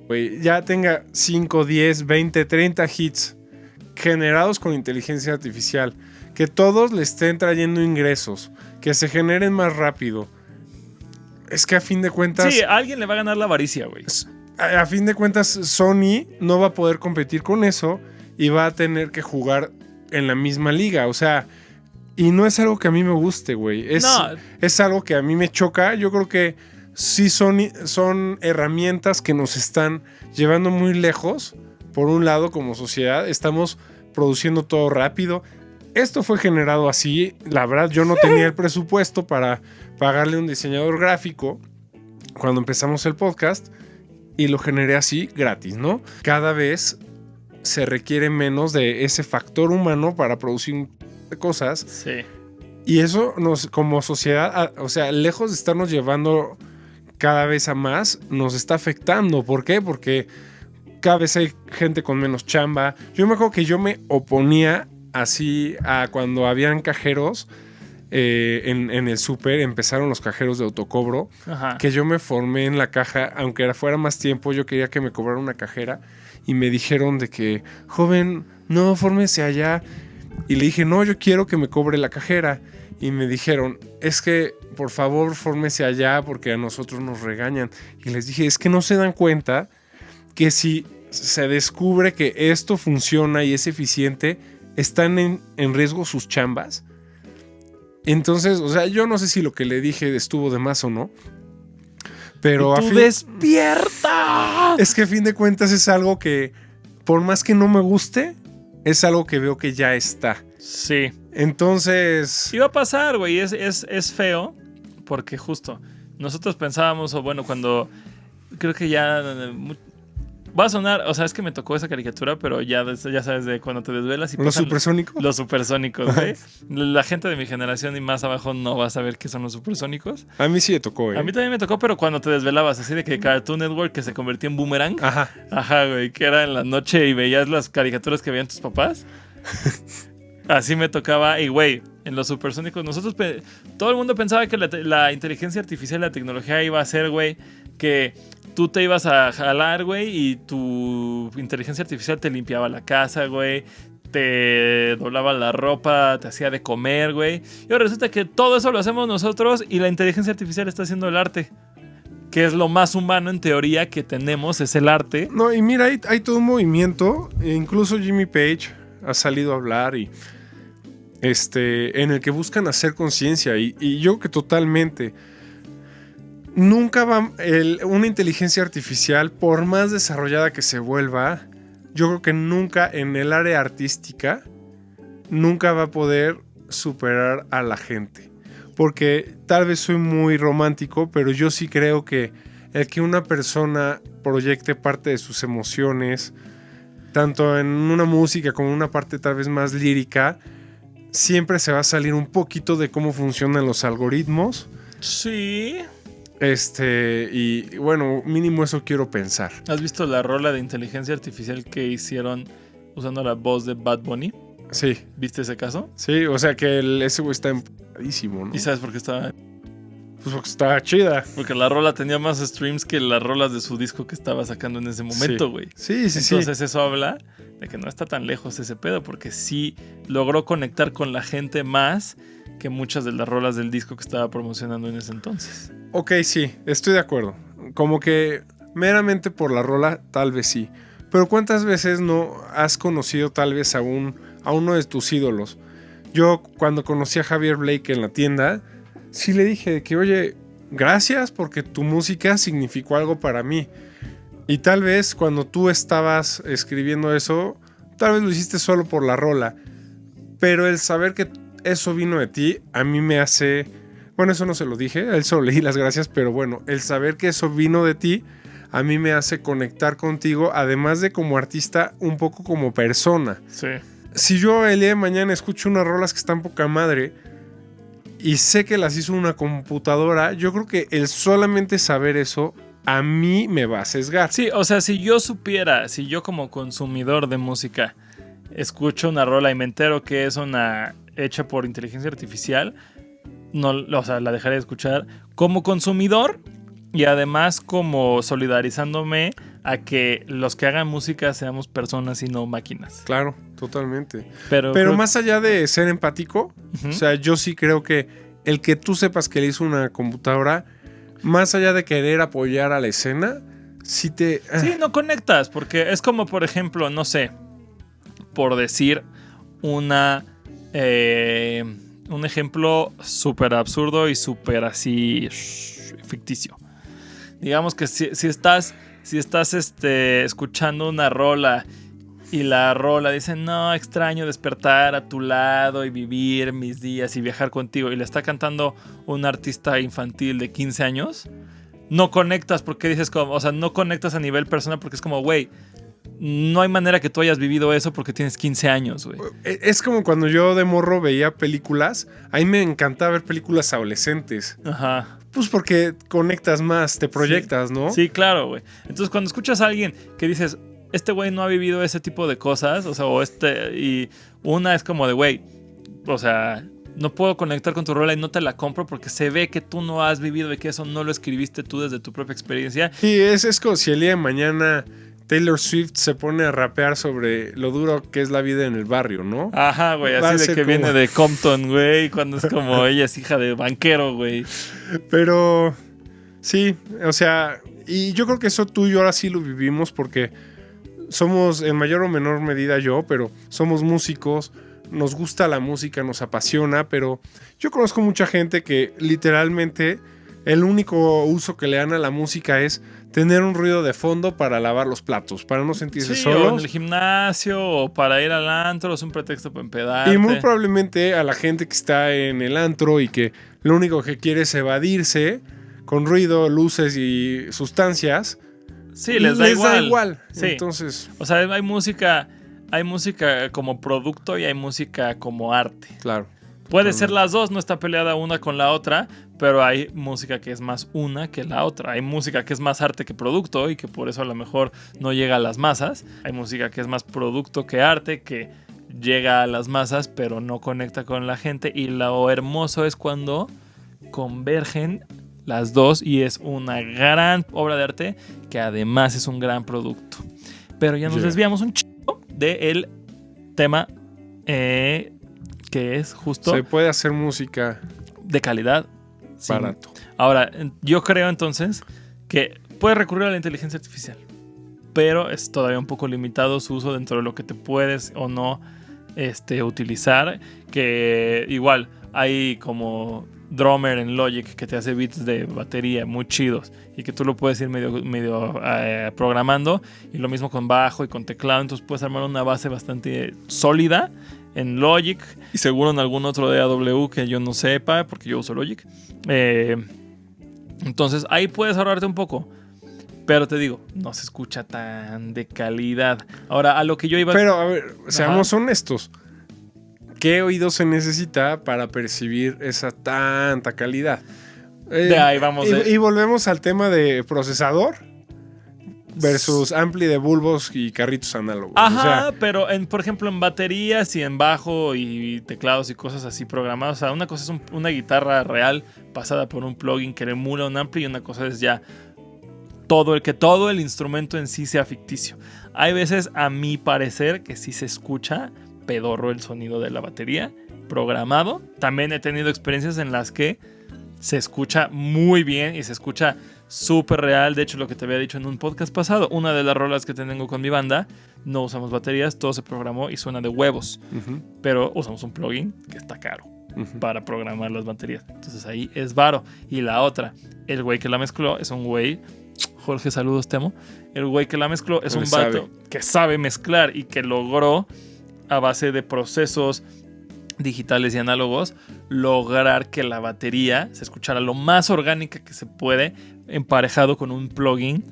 güey, ya tenga 5, 10, 20, 30 hits generados con inteligencia artificial, que todos le estén trayendo ingresos, que se generen más rápido. Es que a fin de cuentas... Sí, a alguien le va a ganar la avaricia, güey. A fin de cuentas, Sony no va a poder competir con eso y va a tener que jugar en la misma liga. O sea, y no es algo que a mí me guste, güey. Es algo que a mí me choca. Yo creo que sí son herramientas que nos están llevando muy lejos. Por un lado, como sociedad, estamos produciendo todo rápido. Esto fue generado así. La verdad, yo no tenía el presupuesto para pagarle a un diseñador gráfico cuando empezamos el podcast y lo generé así, gratis, ¿no? Cada vez se requiere menos de ese factor humano para producir cosas. Sí. Y eso como sociedad, o sea, lejos de estarnos llevando cada vez a más, nos está afectando. ¿Por qué? Porque cada vez hay gente con menos chamba. Yo me acuerdo que yo me oponía así a cuando habían cajeros en el súper, empezaron los cajeros de autocobro. Ajá. Que yo me formé en la caja, aunque fuera más tiempo, yo quería que me cobrara una cajera y me dijeron de que, joven, no, fórmese allá. Y le dije, no, yo quiero que me cobre la cajera. Y me dijeron, es que por favor fórmese allá porque a nosotros nos regañan. Y les dije, es que no se dan cuenta que si se descubre que esto funciona y es eficiente, están en riesgo sus chambas. Entonces, o sea, yo no sé si lo que le dije estuvo de más o no. Pero ¡tú despierta! Es que a fin de cuentas es algo que, por más que no me guste, es algo que veo que ya está. Sí. Entonces... Iba a pasar, güey. Es feo porque justo nosotros pensábamos, o bueno, cuando... Creo que ya... Va a sonar, o sea, es que me tocó esa caricatura, pero ya sabes, de cuando te desvelas y ¿Los supersónicos? Los supersónicos, güey. La gente de mi generación y más abajo no va a saber qué son los supersónicos. A mí sí me tocó, A mí también me tocó, pero cuando te desvelabas, así de que Cartoon Network que se convertía en Boomerang. Ajá. Ajá, güey, que era en la noche y veías las caricaturas que veían tus papás. Así me tocaba. Y, güey, en los supersónicos, todo el mundo pensaba que la inteligencia artificial, la tecnología iba a ser, güey, que tú te ibas a jalar, güey, y tu inteligencia artificial te limpiaba la casa, güey, te doblaba la ropa, te hacía de comer, güey. Y ahora resulta que todo eso lo hacemos nosotros y la inteligencia artificial está haciendo el arte. Que es lo más humano en teoría que tenemos, es el arte. No, y mira, hay todo un movimiento. Incluso Jimmy Page ha salido a hablar y en el que buscan hacer conciencia. Y yo que totalmente... Nunca va una inteligencia artificial, por más desarrollada que se vuelva, yo creo que nunca en el área artística, nunca va a poder superar a la gente. Porque tal vez soy muy romántico, pero yo sí creo que el que una persona proyecte parte de sus emociones, tanto en una música como en una parte tal vez más lírica, siempre se va a salir un poquito de cómo funcionan los algoritmos. Sí. Y bueno, mínimo eso quiero pensar. ¿Has visto la rola de inteligencia artificial que hicieron usando la voz de Bad Bunny? Sí. ¿Viste ese caso? Sí, o sea que ese güey está empadísimo, ¿no? ¿Y sabes por qué estaba? Pues porque estaba chida. Porque la rola tenía más streams que las rolas de su disco que estaba sacando en ese momento, güey. Sí. Entonces eso habla de que no está tan lejos ese pedo, porque sí logró conectar con la gente más que muchas de las rolas del disco que estaba promocionando en ese entonces. Ok, sí, estoy de acuerdo. Como que meramente por la rola, tal vez sí. Pero ¿cuántas veces no has conocido tal vez a uno de tus ídolos? Yo cuando conocí a Javier Blake en la tienda, sí le dije que, oye, gracias porque tu música significó algo para mí. Y tal vez cuando tú estabas escribiendo eso, tal vez lo hiciste solo por la rola. Pero el saber que eso vino de ti, a mí me hace... Bueno, eso no se lo dije, a él solo leí las gracias, pero bueno, el saber que eso vino de ti, a mí me hace conectar contigo, además de como artista, un poco como persona. Sí. Si yo el día de mañana escucho unas rolas que están poca madre y sé que las hizo una computadora, yo creo que el solamente saber eso a mí me va a sesgar. Sí, o sea, si yo como consumidor de música escucho una rola y me entero que es una hecha por inteligencia artificial, no, o sea, la dejaré de escuchar como consumidor y además como solidarizándome a que los que hagan música seamos personas y no máquinas. Claro, totalmente. Pero más allá de ser empático, uh-huh. O sea, yo sí creo que el que tú sepas que le hizo una computadora, más allá de querer apoyar a la escena, sí te... Sí, no conectas, porque es como, por ejemplo, no sé, por decir un ejemplo súper absurdo y súper así ficticio. Digamos que si estás escuchando una rola y la rola dice, no, extraño despertar a tu lado y vivir mis días y viajar contigo, y le está cantando un artista infantil de 15 años, no conectas porque dices, o sea, no conectas a nivel personal porque es como, güey, no hay manera que tú hayas vivido eso porque tienes 15 años, güey. Es como cuando yo de morro veía películas, a mí me encantaba ver películas adolescentes. Ajá. Pues porque conectas más, te proyectas, sí. ¿no? Sí, claro, güey. Entonces cuando escuchas a alguien que dices, este güey no ha vivido ese tipo de cosas, o sea, y una es como de, güey, o sea, no puedo conectar con tu rola y no te la compro porque se ve que tú no has vivido y que eso no lo escribiste tú desde tu propia experiencia. Sí, es como si el día de mañana Taylor Swift se pone a rapear sobre lo duro que es la vida en el barrio, ¿no? Ajá, güey, así de que viene de Compton, güey, cuando es como ella es hija de banquero, güey. Pero sí, o sea, y yo creo que eso tú y yo ahora sí lo vivimos porque somos, en mayor o menor medida yo, pero somos músicos, nos gusta la música, nos apasiona, pero yo conozco mucha gente que literalmente el único uso que le dan a la música es tener un ruido de fondo para lavar los platos, para no sentirse solos. O en el gimnasio, o para ir al antro, es un pretexto para empedarte. Y muy probablemente a la gente que está en el antro y que lo único que quiere es evadirse con ruido, luces y sustancias. Sí, les da igual. Sí. Entonces, o sea, hay música como producto y hay música como arte. Claro. Puede ser las dos, no está peleada una con la otra, pero hay música que es más una que la otra. Hay música que es más arte que producto y que por eso a lo mejor no llega a las masas. Hay música que es más producto que arte, que llega a las masas pero no conecta con la gente. Y lo hermoso es cuando convergen las dos y es una gran obra de arte que además es un gran producto. Pero ya nos desviamos un chico del tema que es justo... Se puede hacer música de calidad. Barato. Sí. Ahora, yo creo entonces que puedes recurrir a la inteligencia artificial, pero es todavía un poco limitado su uso dentro de lo que te puedes o no utilizar. Que igual hay como drummer en Logic que te hace beats de batería muy chidos y que tú lo puedes ir medio programando, y lo mismo con bajo y con teclado. Entonces puedes armar una base bastante sólida en Logic y seguro en algún otro DAW que yo no sepa porque yo uso Logic. Entonces ahí puedes ahorrarte un poco, pero te digo, no se escucha tan de calidad. Ahora, a lo que yo iba... Pero a ver, seamos honestos. ¿Qué oído se necesita para percibir esa tanta calidad? De ahí vamos. Y volvemos al tema de procesador versus ampli de bulbos y carritos análogos. Ajá, o sea, pero por ejemplo en baterías y en bajo y teclados y cosas así programadas. O sea, una cosa es una guitarra real pasada por un plugin que emula un ampli, y una cosa es ya todo el instrumento en sí sea ficticio. Hay veces, a mi parecer, que sí se escucha pedorro el sonido de la batería programado. También he tenido experiencias en las que se escucha muy bien y se escucha súper real. De hecho, lo que te había dicho en un podcast pasado, una de las rolas que tengo con mi banda, no usamos baterías, todo se programó y suena de huevos. Uh-huh. Pero usamos un plugin que está caro. para programar las baterías. Entonces ahí es varo. Y la otra, el güey que la mezcló es un güey, Jorge, saludos, te amo. El güey que la mezcló es un vato que sabe mezclar y que logró, a base de procesos digitales y análogos, lograr que la batería se escuchara lo más orgánica que se puede, emparejado con un plugin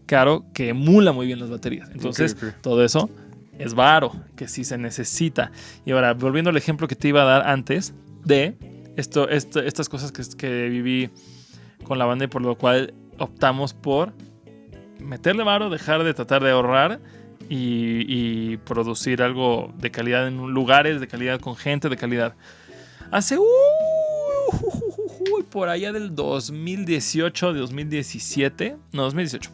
caro que emula muy bien las baterías. Entonces, todo eso es varo, que sí se necesita. Y ahora, volviendo al ejemplo que te iba a dar antes de estas cosas que viví con la banda y por lo cual optamos por meterle varo, dejar de tratar de ahorrar y producir algo de calidad en lugares de calidad, con gente de calidad. Hace por allá del 2018, 2017, no, 2018.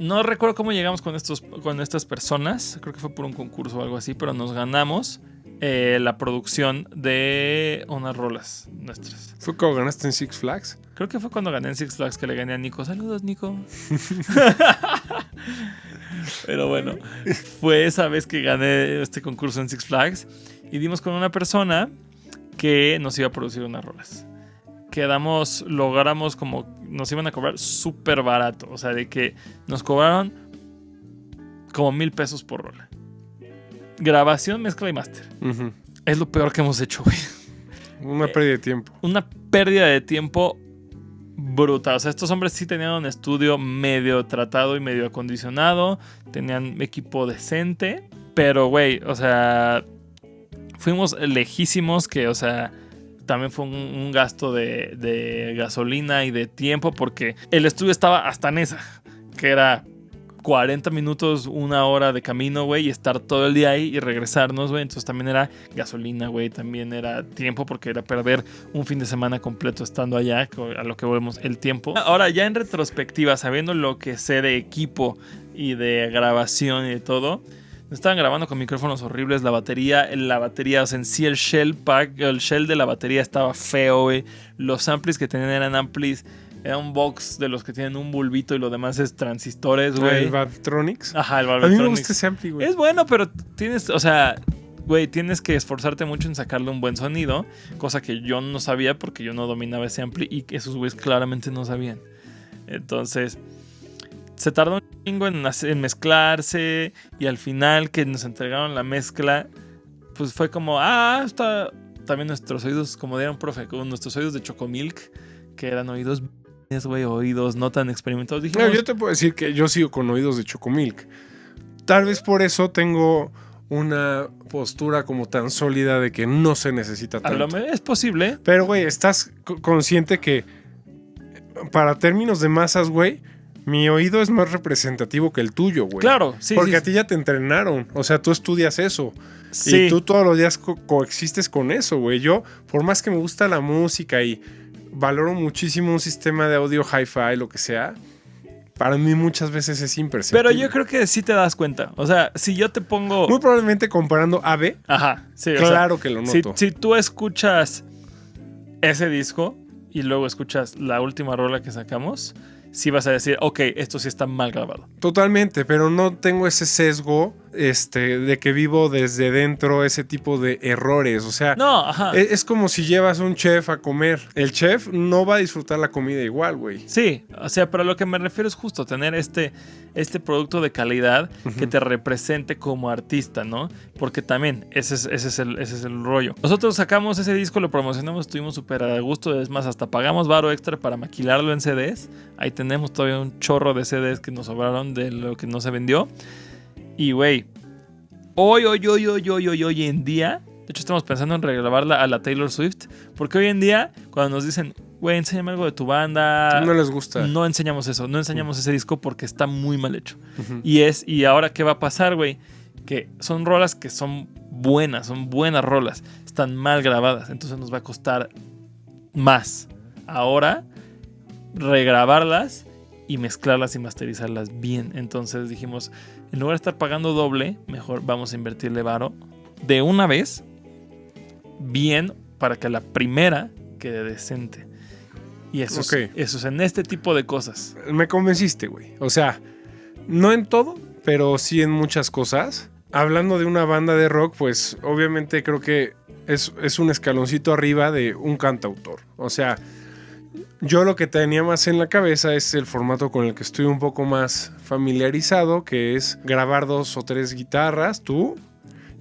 No recuerdo cómo llegamos con estas personas, creo que fue por un concurso o algo así, pero nos ganamos la producción de unas rolas nuestras. ¿Fue cuando ganaste en Six Flags? Creo que fue cuando gané en Six Flags, que le gané a Nico. Saludos, Nico. Pero bueno, fue esa vez que gané este concurso en Six Flags y dimos con una persona que nos iba a producir unas rolas. Logramos como nos iban a cobrar súper barato. O sea, de que nos cobraron como $1,000 por rola. Grabación, mezcla y máster. Uh-huh. Es lo peor que hemos hecho, güey. Una pérdida de tiempo. Una pérdida de tiempo brutal. O sea, estos hombres sí tenían un estudio medio tratado y medio acondicionado. Tenían equipo decente. Pero, güey, o sea, fuimos lejísimos que, o sea, también fue un gasto de gasolina y de tiempo porque el estudio estaba hasta en esa, que era 40 minutos, 1 hora de camino, güey, y estar todo el día ahí y regresarnos, güey. Entonces también era gasolina, güey, también era tiempo porque era perder un fin de semana completo estando allá, a lo que volvemos el tiempo. Ahora, ya en retrospectiva, sabiendo lo que sé de equipo y de grabación y de todo, estaban grabando con micrófonos horribles, la batería, o sea, en sí el shell de la batería estaba feo, güey. Los amplis que tenían eran amplis. Era un box de los que tienen un bulbito y lo demás es transistores, güey. ¿El Valvetronics? Ajá, el Valvetronics. A mí me gusta ese ampli, güey. Es bueno, pero tienes que esforzarte mucho en sacarle un buen sonido, cosa que yo no sabía porque yo no dominaba ese ampli y esos güeyes claramente no sabían. Entonces, se tardó un chingo en mezclarse y al final que nos entregaron la mezcla, pues fue como, está también nuestros oídos, como diera un profe, con nuestros oídos de Chocomilk, que eran oídos oídos no tan experimentados. Dijimos, no, yo te puedo decir que yo sigo con oídos de Chocomilk. Tal vez por eso tengo una postura como tan sólida de que no se necesita tanto. Es posible. Pero, güey, estás consciente que para términos de masas, güey, mi oído es más representativo que el tuyo, güey. Claro, sí. Porque sí, a ti ya te entrenaron. O sea, tú estudias eso. Sí. Y tú todos los días coexistes con eso, güey. Yo, por más que me gusta la música y valoro muchísimo un sistema de audio hi-fi, lo que sea, para mí muchas veces es imperceptible. Pero yo creo que sí te das cuenta. O sea, si yo te pongo... Muy probablemente comparando A-B. Ajá, sí. Claro, o sea, que lo noto. Si tú escuchas ese disco y luego escuchas la última rola que sacamos, sí vas a decir, ok, esto sí está mal grabado. Totalmente, pero no tengo ese sesgo de que vivo desde dentro ese tipo de errores. O sea, no, ajá. Es como si llevas a un chef a comer. El chef no va a disfrutar la comida igual, güey. Sí, o sea, pero a lo que me refiero es justo tener este producto de calidad que te represente como artista, ¿no? Porque también ese es el rollo. Nosotros sacamos ese disco, lo promocionamos, estuvimos súper a gusto. Es más, hasta pagamos varo extra para maquilarlo en CDs. Ahí tenemos todavía un chorro de CDs que nos sobraron de lo que no se vendió. Y, güey, hoy en día, de hecho estamos pensando en regrabarla a la Taylor Swift, porque hoy en día, cuando nos dicen, güey, enséñame algo de tu banda, no les gusta. No enseñamos eso, no enseñamos ese disco porque está muy mal hecho. Y ahora, ¿qué va a pasar, güey? Que son rolas que son buenas rolas, están mal grabadas, entonces nos va a costar más ahora regrabarlas y mezclarlas y masterizarlas bien. Entonces dijimos, en lugar de estar pagando doble, mejor vamos a invertirle varo de una vez, bien, para que la primera quede decente. Y eso es en este tipo de cosas. Me convenciste, güey. O sea, no en todo, pero sí en muchas cosas. Hablando de una banda de rock, pues obviamente creo que es un escaloncito arriba de un cantautor. O sea, yo lo que tenía más en la cabeza es el formato con el que estoy un poco más familiarizado, que es grabar 2 o 3 guitarras, tú,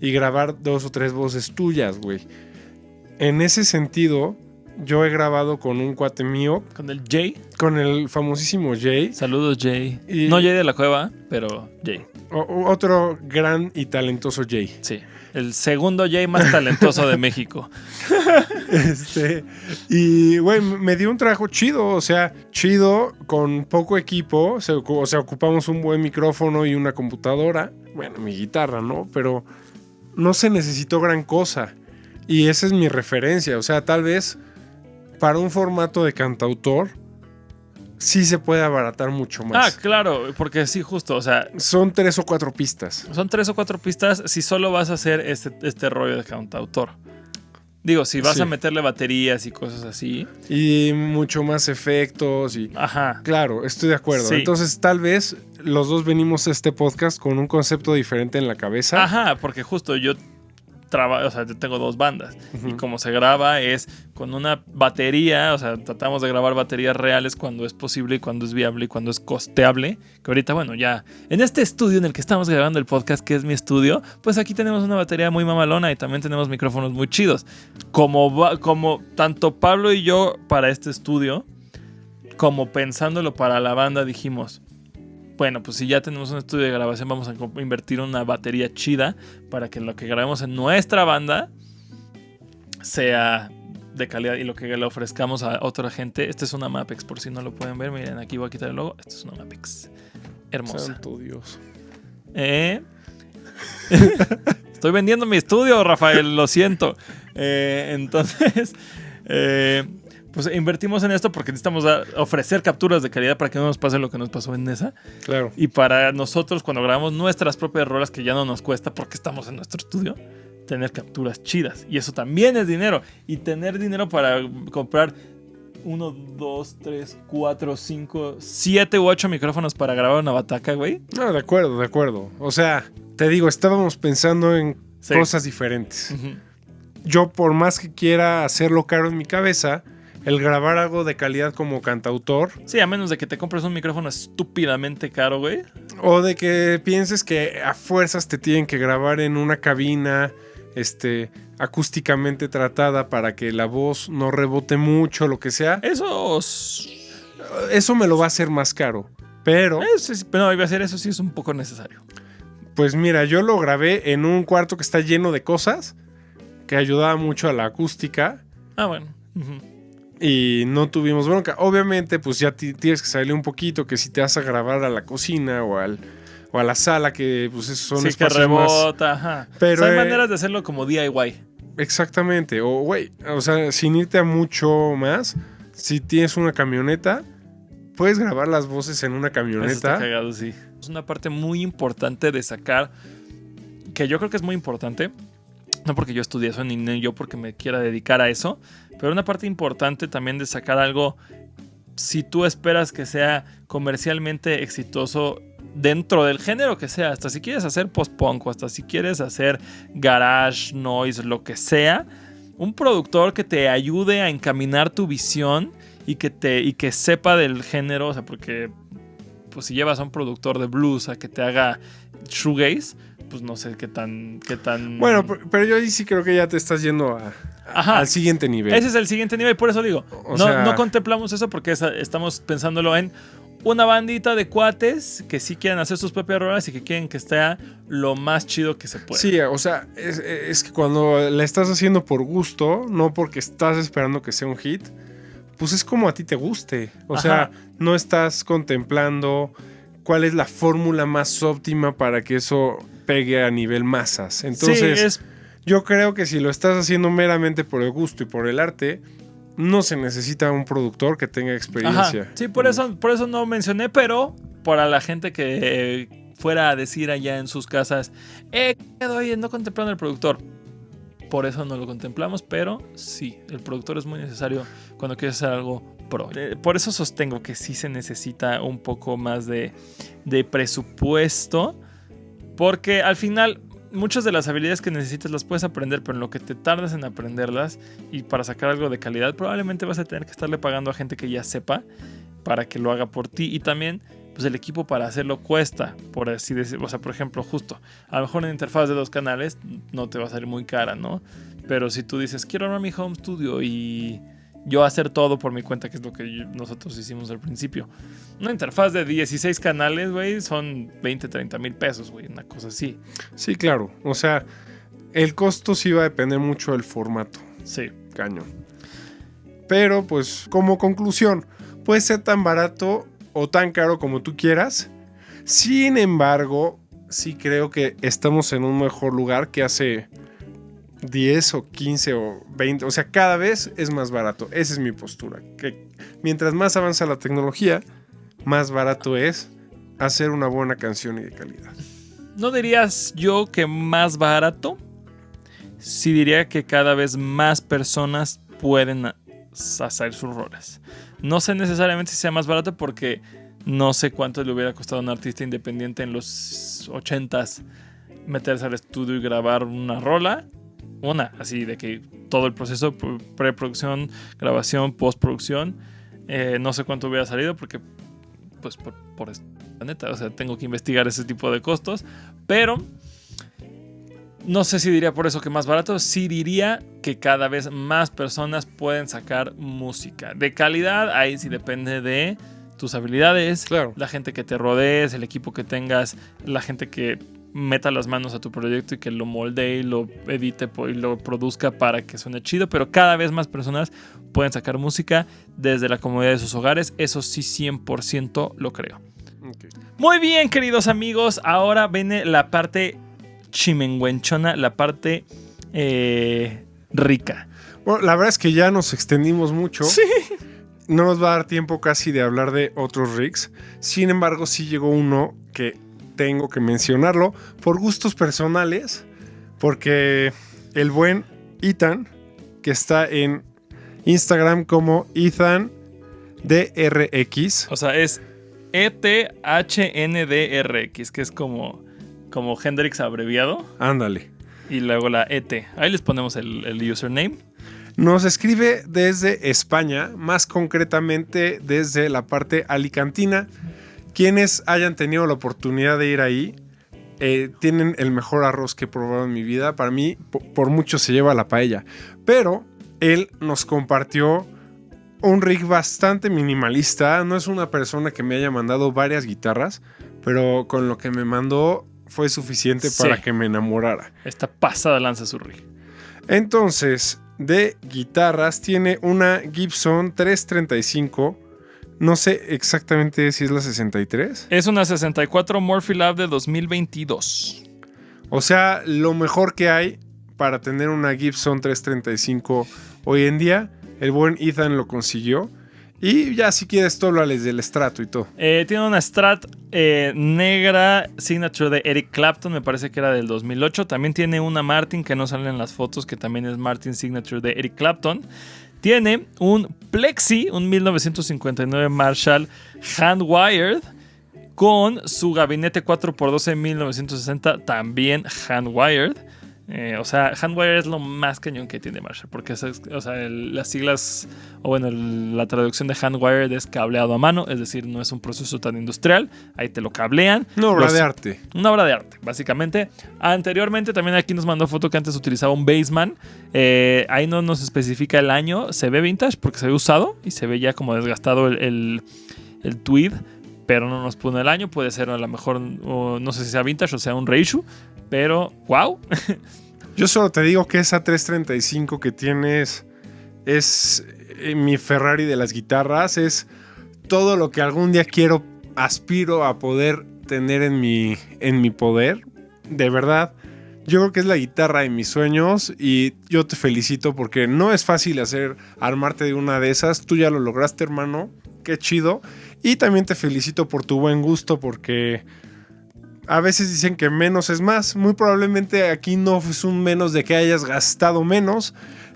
y grabar 2 o 3 voces tuyas, güey. En ese sentido, yo he grabado con un cuate mío. ¿Con el Jay? Con el famosísimo Jay. Saludos, Jay. No Jay de la Cueva, pero Jay. Otro gran y talentoso Jay. Sí. El segundo Jay más talentoso de México. Y, güey, me dio un trabajo chido. O sea, chido con poco equipo. O sea, ocupamos un buen micrófono y una computadora. Bueno, mi guitarra, ¿no? Pero no se necesitó gran cosa. Y esa es mi referencia. O sea, tal vez para un formato de cantautor sí se puede abaratar mucho más. Ah, claro, porque sí, justo, o sea... Son 3 o 4 pistas. Son 3 o 4 pistas si solo vas a hacer este rollo de cantautor. Digo, si vas a meterle baterías y cosas así. Y mucho más efectos y... Ajá. Claro, estoy de acuerdo. Sí. Entonces, tal vez los dos venimos a este podcast con un concepto diferente en la cabeza. Ajá, porque justo yo tengo 2 bandas. Y como se graba es con una batería, o sea, tratamos de grabar baterías reales cuando es posible y cuando es viable y cuando es costeable. Que ahorita, bueno, ya en este estudio en el que estamos grabando el podcast, que es mi estudio, pues aquí tenemos una batería muy mamalona y también tenemos micrófonos muy chidos. Como tanto Pablo y yo para este estudio, como pensándolo para la banda, dijimos... Bueno, pues si ya tenemos un estudio de grabación, vamos a invertir una batería chida para que lo que grabemos en nuestra banda sea de calidad y lo que le ofrezcamos a otra gente. Este es una Mapex, por si no lo pueden ver. Miren, aquí voy a quitar el logo. Este es una Mapex. Hermosa. Santo Dios. Estoy vendiendo mi estudio, Rafael, lo siento. Entonces... pues invertimos en esto porque necesitamos ofrecer capturas de calidad para que no nos pase lo que nos pasó en esa. Claro. Y para nosotros, cuando grabamos nuestras propias rolas, que ya no nos cuesta porque estamos en nuestro estudio, tener capturas chidas. Y eso también es dinero. Y tener dinero para comprar 1, 2, 3, 4, 5, 7 u 8 micrófonos para grabar una bataca, güey. No, de acuerdo. O sea, te digo, estábamos pensando en cosas diferentes. Uh-huh. Yo, por más que quiera hacerlo caro en mi cabeza... El grabar algo de calidad como cantautor. Sí, a menos de que te compres un micrófono estúpidamente caro, güey. O de que pienses que a fuerzas te tienen que grabar en una cabina acústicamente tratada para que la voz no rebote mucho, lo que sea. Eso me lo va a hacer más caro. Pero... No, iba a ser eso sí es un poco necesario. Pues mira, yo lo grabé en un cuarto que está lleno de cosas que ayudaba mucho a la acústica. Ah, bueno. Uh-huh. Y no tuvimos bronca. Obviamente, pues ya tienes que salirle un poquito, que si te vas a grabar a la cocina o a la sala, que pues son espacios que rebota, más... Ajá. Pero hay maneras de hacerlo como DIY. Exactamente. O sea, sin irte a mucho más, si tienes una camioneta, puedes grabar las voces en una camioneta. Eso está cagado, sí. Es una parte muy importante de sacar, que yo creo que es muy importante, no porque yo estudié eso, ni yo porque me quiera dedicar a eso, pero una parte importante también de sacar algo, si tú esperas que sea comercialmente exitoso dentro del género que sea, hasta si quieres hacer post-punk o hasta si quieres hacer garage, noise, lo que sea, un productor que te ayude a encaminar tu visión y que sepa del género, o sea, porque pues si llevas a un productor de blues a que te haga shoegaze, pues no sé qué tan... Bueno, pero yo ahí sí creo que ya te estás yendo al siguiente nivel. Ese es el siguiente nivel, por eso digo. No contemplamos eso porque estamos pensándolo en una bandita de cuates que sí quieren hacer sus propias rolas y que quieren que esté lo más chido que se pueda. Sí, o sea, es que cuando la estás haciendo por gusto, no porque estás esperando que sea un hit, pues es como a ti te guste. O sea, no estás contemplando cuál es la fórmula más óptima para que eso pegue a nivel masas. Entonces, yo creo que si lo estás haciendo meramente por el gusto y por el arte, no se necesita un productor que tenga experiencia. Ajá. Sí, por eso no mencioné, pero para la gente que fuera a decir allá en sus casas, quedo yendo contemplando al productor. Por eso no lo contemplamos, pero sí, el productor es muy necesario cuando quieres hacer algo pro. Por eso sostengo que sí se necesita un poco más de presupuesto, porque al final muchas de las habilidades que necesitas las puedes aprender, pero en lo que te tardas en aprenderlas y para sacar algo de calidad, probablemente vas a tener que estarle pagando a gente que ya sepa para que lo haga por ti. Y también, pues el equipo para hacerlo cuesta, por así decirlo. O sea, por ejemplo, justo, a lo mejor en interfaz de 2 canales no te va a salir muy cara, ¿no? Pero si tú dices, quiero armar mi home studio y yo hacer todo por mi cuenta, que es lo que nosotros hicimos al principio. Una interfaz de 16 canales, güey, son 20, 30 mil pesos, güey, una cosa así. Sí, claro. O sea, el costo sí va a depender mucho del formato. Sí. Cañón. Pero, pues, como conclusión, puede ser tan barato o tan caro como tú quieras. Sin embargo, sí creo que estamos en un mejor lugar que hace 10 o 15 o 20, o sea, cada vez es más barato. Esa es mi postura, que mientras más avanza la tecnología, más barato es hacer una buena canción y de calidad. ¿No dirías yo que más barato? Sí diría que cada vez más personas pueden hacer sus roles. No sé necesariamente si sea más barato porque no sé cuánto le hubiera costado a un artista independiente en los 80s meterse al estudio y grabar una rola. Así de que todo el proceso, preproducción, grabación, postproducción, no sé cuánto hubiera salido porque, pues, por esto, la neta, o sea, tengo que investigar ese tipo de costos, pero no sé si diría por eso que más barato, sí diría que cada vez más personas pueden sacar música de calidad. Ahí sí depende de tus habilidades, claro, la gente que te rodees, el equipo que tengas, la gente que meta las manos a tu proyecto y que lo moldee y lo edite y lo produzca para que suene chido, pero cada vez más personas pueden sacar música desde la comodidad de sus hogares. Eso sí, 100% lo creo. Okay. Muy bien, queridos amigos, ahora viene la parte chimenguenchona, la parte rica. Bueno, la verdad es que ya nos extendimos mucho. Sí. No nos va a dar tiempo casi de hablar de otros rigs. Sin embargo, sí llegó uno que tengo que mencionarlo por gustos personales, porque el buen Ethan, que está en Instagram como Ethan DRX. O sea, es ETHNDRX, que es como Hendrix abreviado. Ándale. Y luego la ET. Ahí les ponemos el username. Nos escribe desde España, más concretamente desde la parte alicantina. Quienes hayan tenido la oportunidad de ir ahí, tienen el mejor arroz que he probado en mi vida. Para mí, por mucho se lleva la paella. Pero él nos compartió un rig bastante minimalista. No es una persona que me haya mandado varias guitarras, pero con lo que me mandó fue suficiente para que me enamorara. Esta pasada lanza su rig. Entonces, de guitarras, tiene una Gibson 335. No sé exactamente si es la 63. Es una 64 Morphy Lab de 2022. O sea, lo mejor que hay para tener una Gibson 335 hoy en día. El buen Ethan lo consiguió. Y ya si quieres tú háblales del Strato y todo. Tiene una Strat negra signature de Eric Clapton, me parece que era del 2008. También tiene una Martin que no sale en las fotos, que también es Martin signature de Eric Clapton. Tiene un Plexi, un 1959 Marshall hand-wired, con su gabinete 4x12 1960, también hand-wired. O sea, hand-wired es lo más cañón que tiene Marshall, porque las siglas, o bueno, la traducción de hand-wired es cableado a mano, es decir, no es un proceso tan industrial, ahí te lo cablean. Una obra de arte. Una obra de arte, básicamente. Anteriormente también aquí nos mandó foto que antes utilizaba un Bassman. Ahí no nos especifica el año, se ve vintage porque se ve usado y se ve ya como desgastado el tweed, pero no nos pone el año. Puede ser a lo mejor, no sé si sea vintage o sea un reissue, pero wow. Yo solo te digo que esa 335 que tienes es mi Ferrari de las guitarras. Es todo lo que algún día aspiro a poder tener en mi poder. De verdad, yo creo que es la guitarra de mis sueños y yo te felicito porque no es fácil armarte de una de esas. Tú ya lo lograste, hermano. Qué chido. Y también te felicito por tu buen gusto porque a veces dicen que menos es más. Muy probablemente aquí no es un menos de que hayas gastado menos.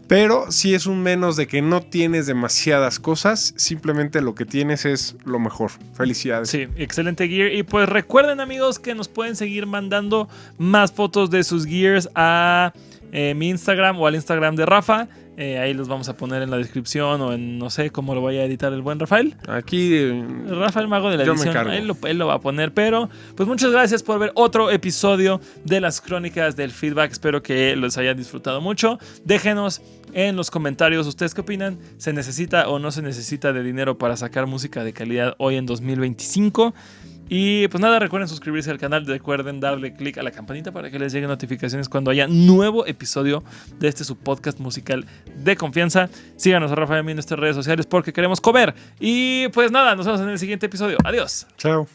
Pero si es un menos de que no tienes demasiadas cosas, simplemente lo que tienes es lo mejor. Felicidades. Sí, excelente gear. Y pues recuerden, amigos, que nos pueden seguir mandando más fotos de sus gears a mi Instagram o al Instagram de Rafa. Ahí los vamos a poner en la descripción o en no sé cómo lo vaya a editar el buen Rafael. Aquí Rafael Mago de la yo me edición. encargo. Él lo va a poner. Pero pues muchas gracias por ver otro episodio de las crónicas del feedback. Espero que los hayan disfrutado mucho. Déjenos en los comentarios ustedes qué opinan. ¿Se necesita o no se necesita de dinero para sacar música de calidad hoy en 2025? Y pues nada, recuerden suscribirse al canal, recuerden darle click a la campanita para que les lleguen notificaciones cuando haya nuevo episodio de este su podcast musical de confianza. Síganos a Rafa y a mí en nuestras redes sociales porque queremos comer. Y pues nada, nos vemos en el siguiente episodio. Adiós. Chao.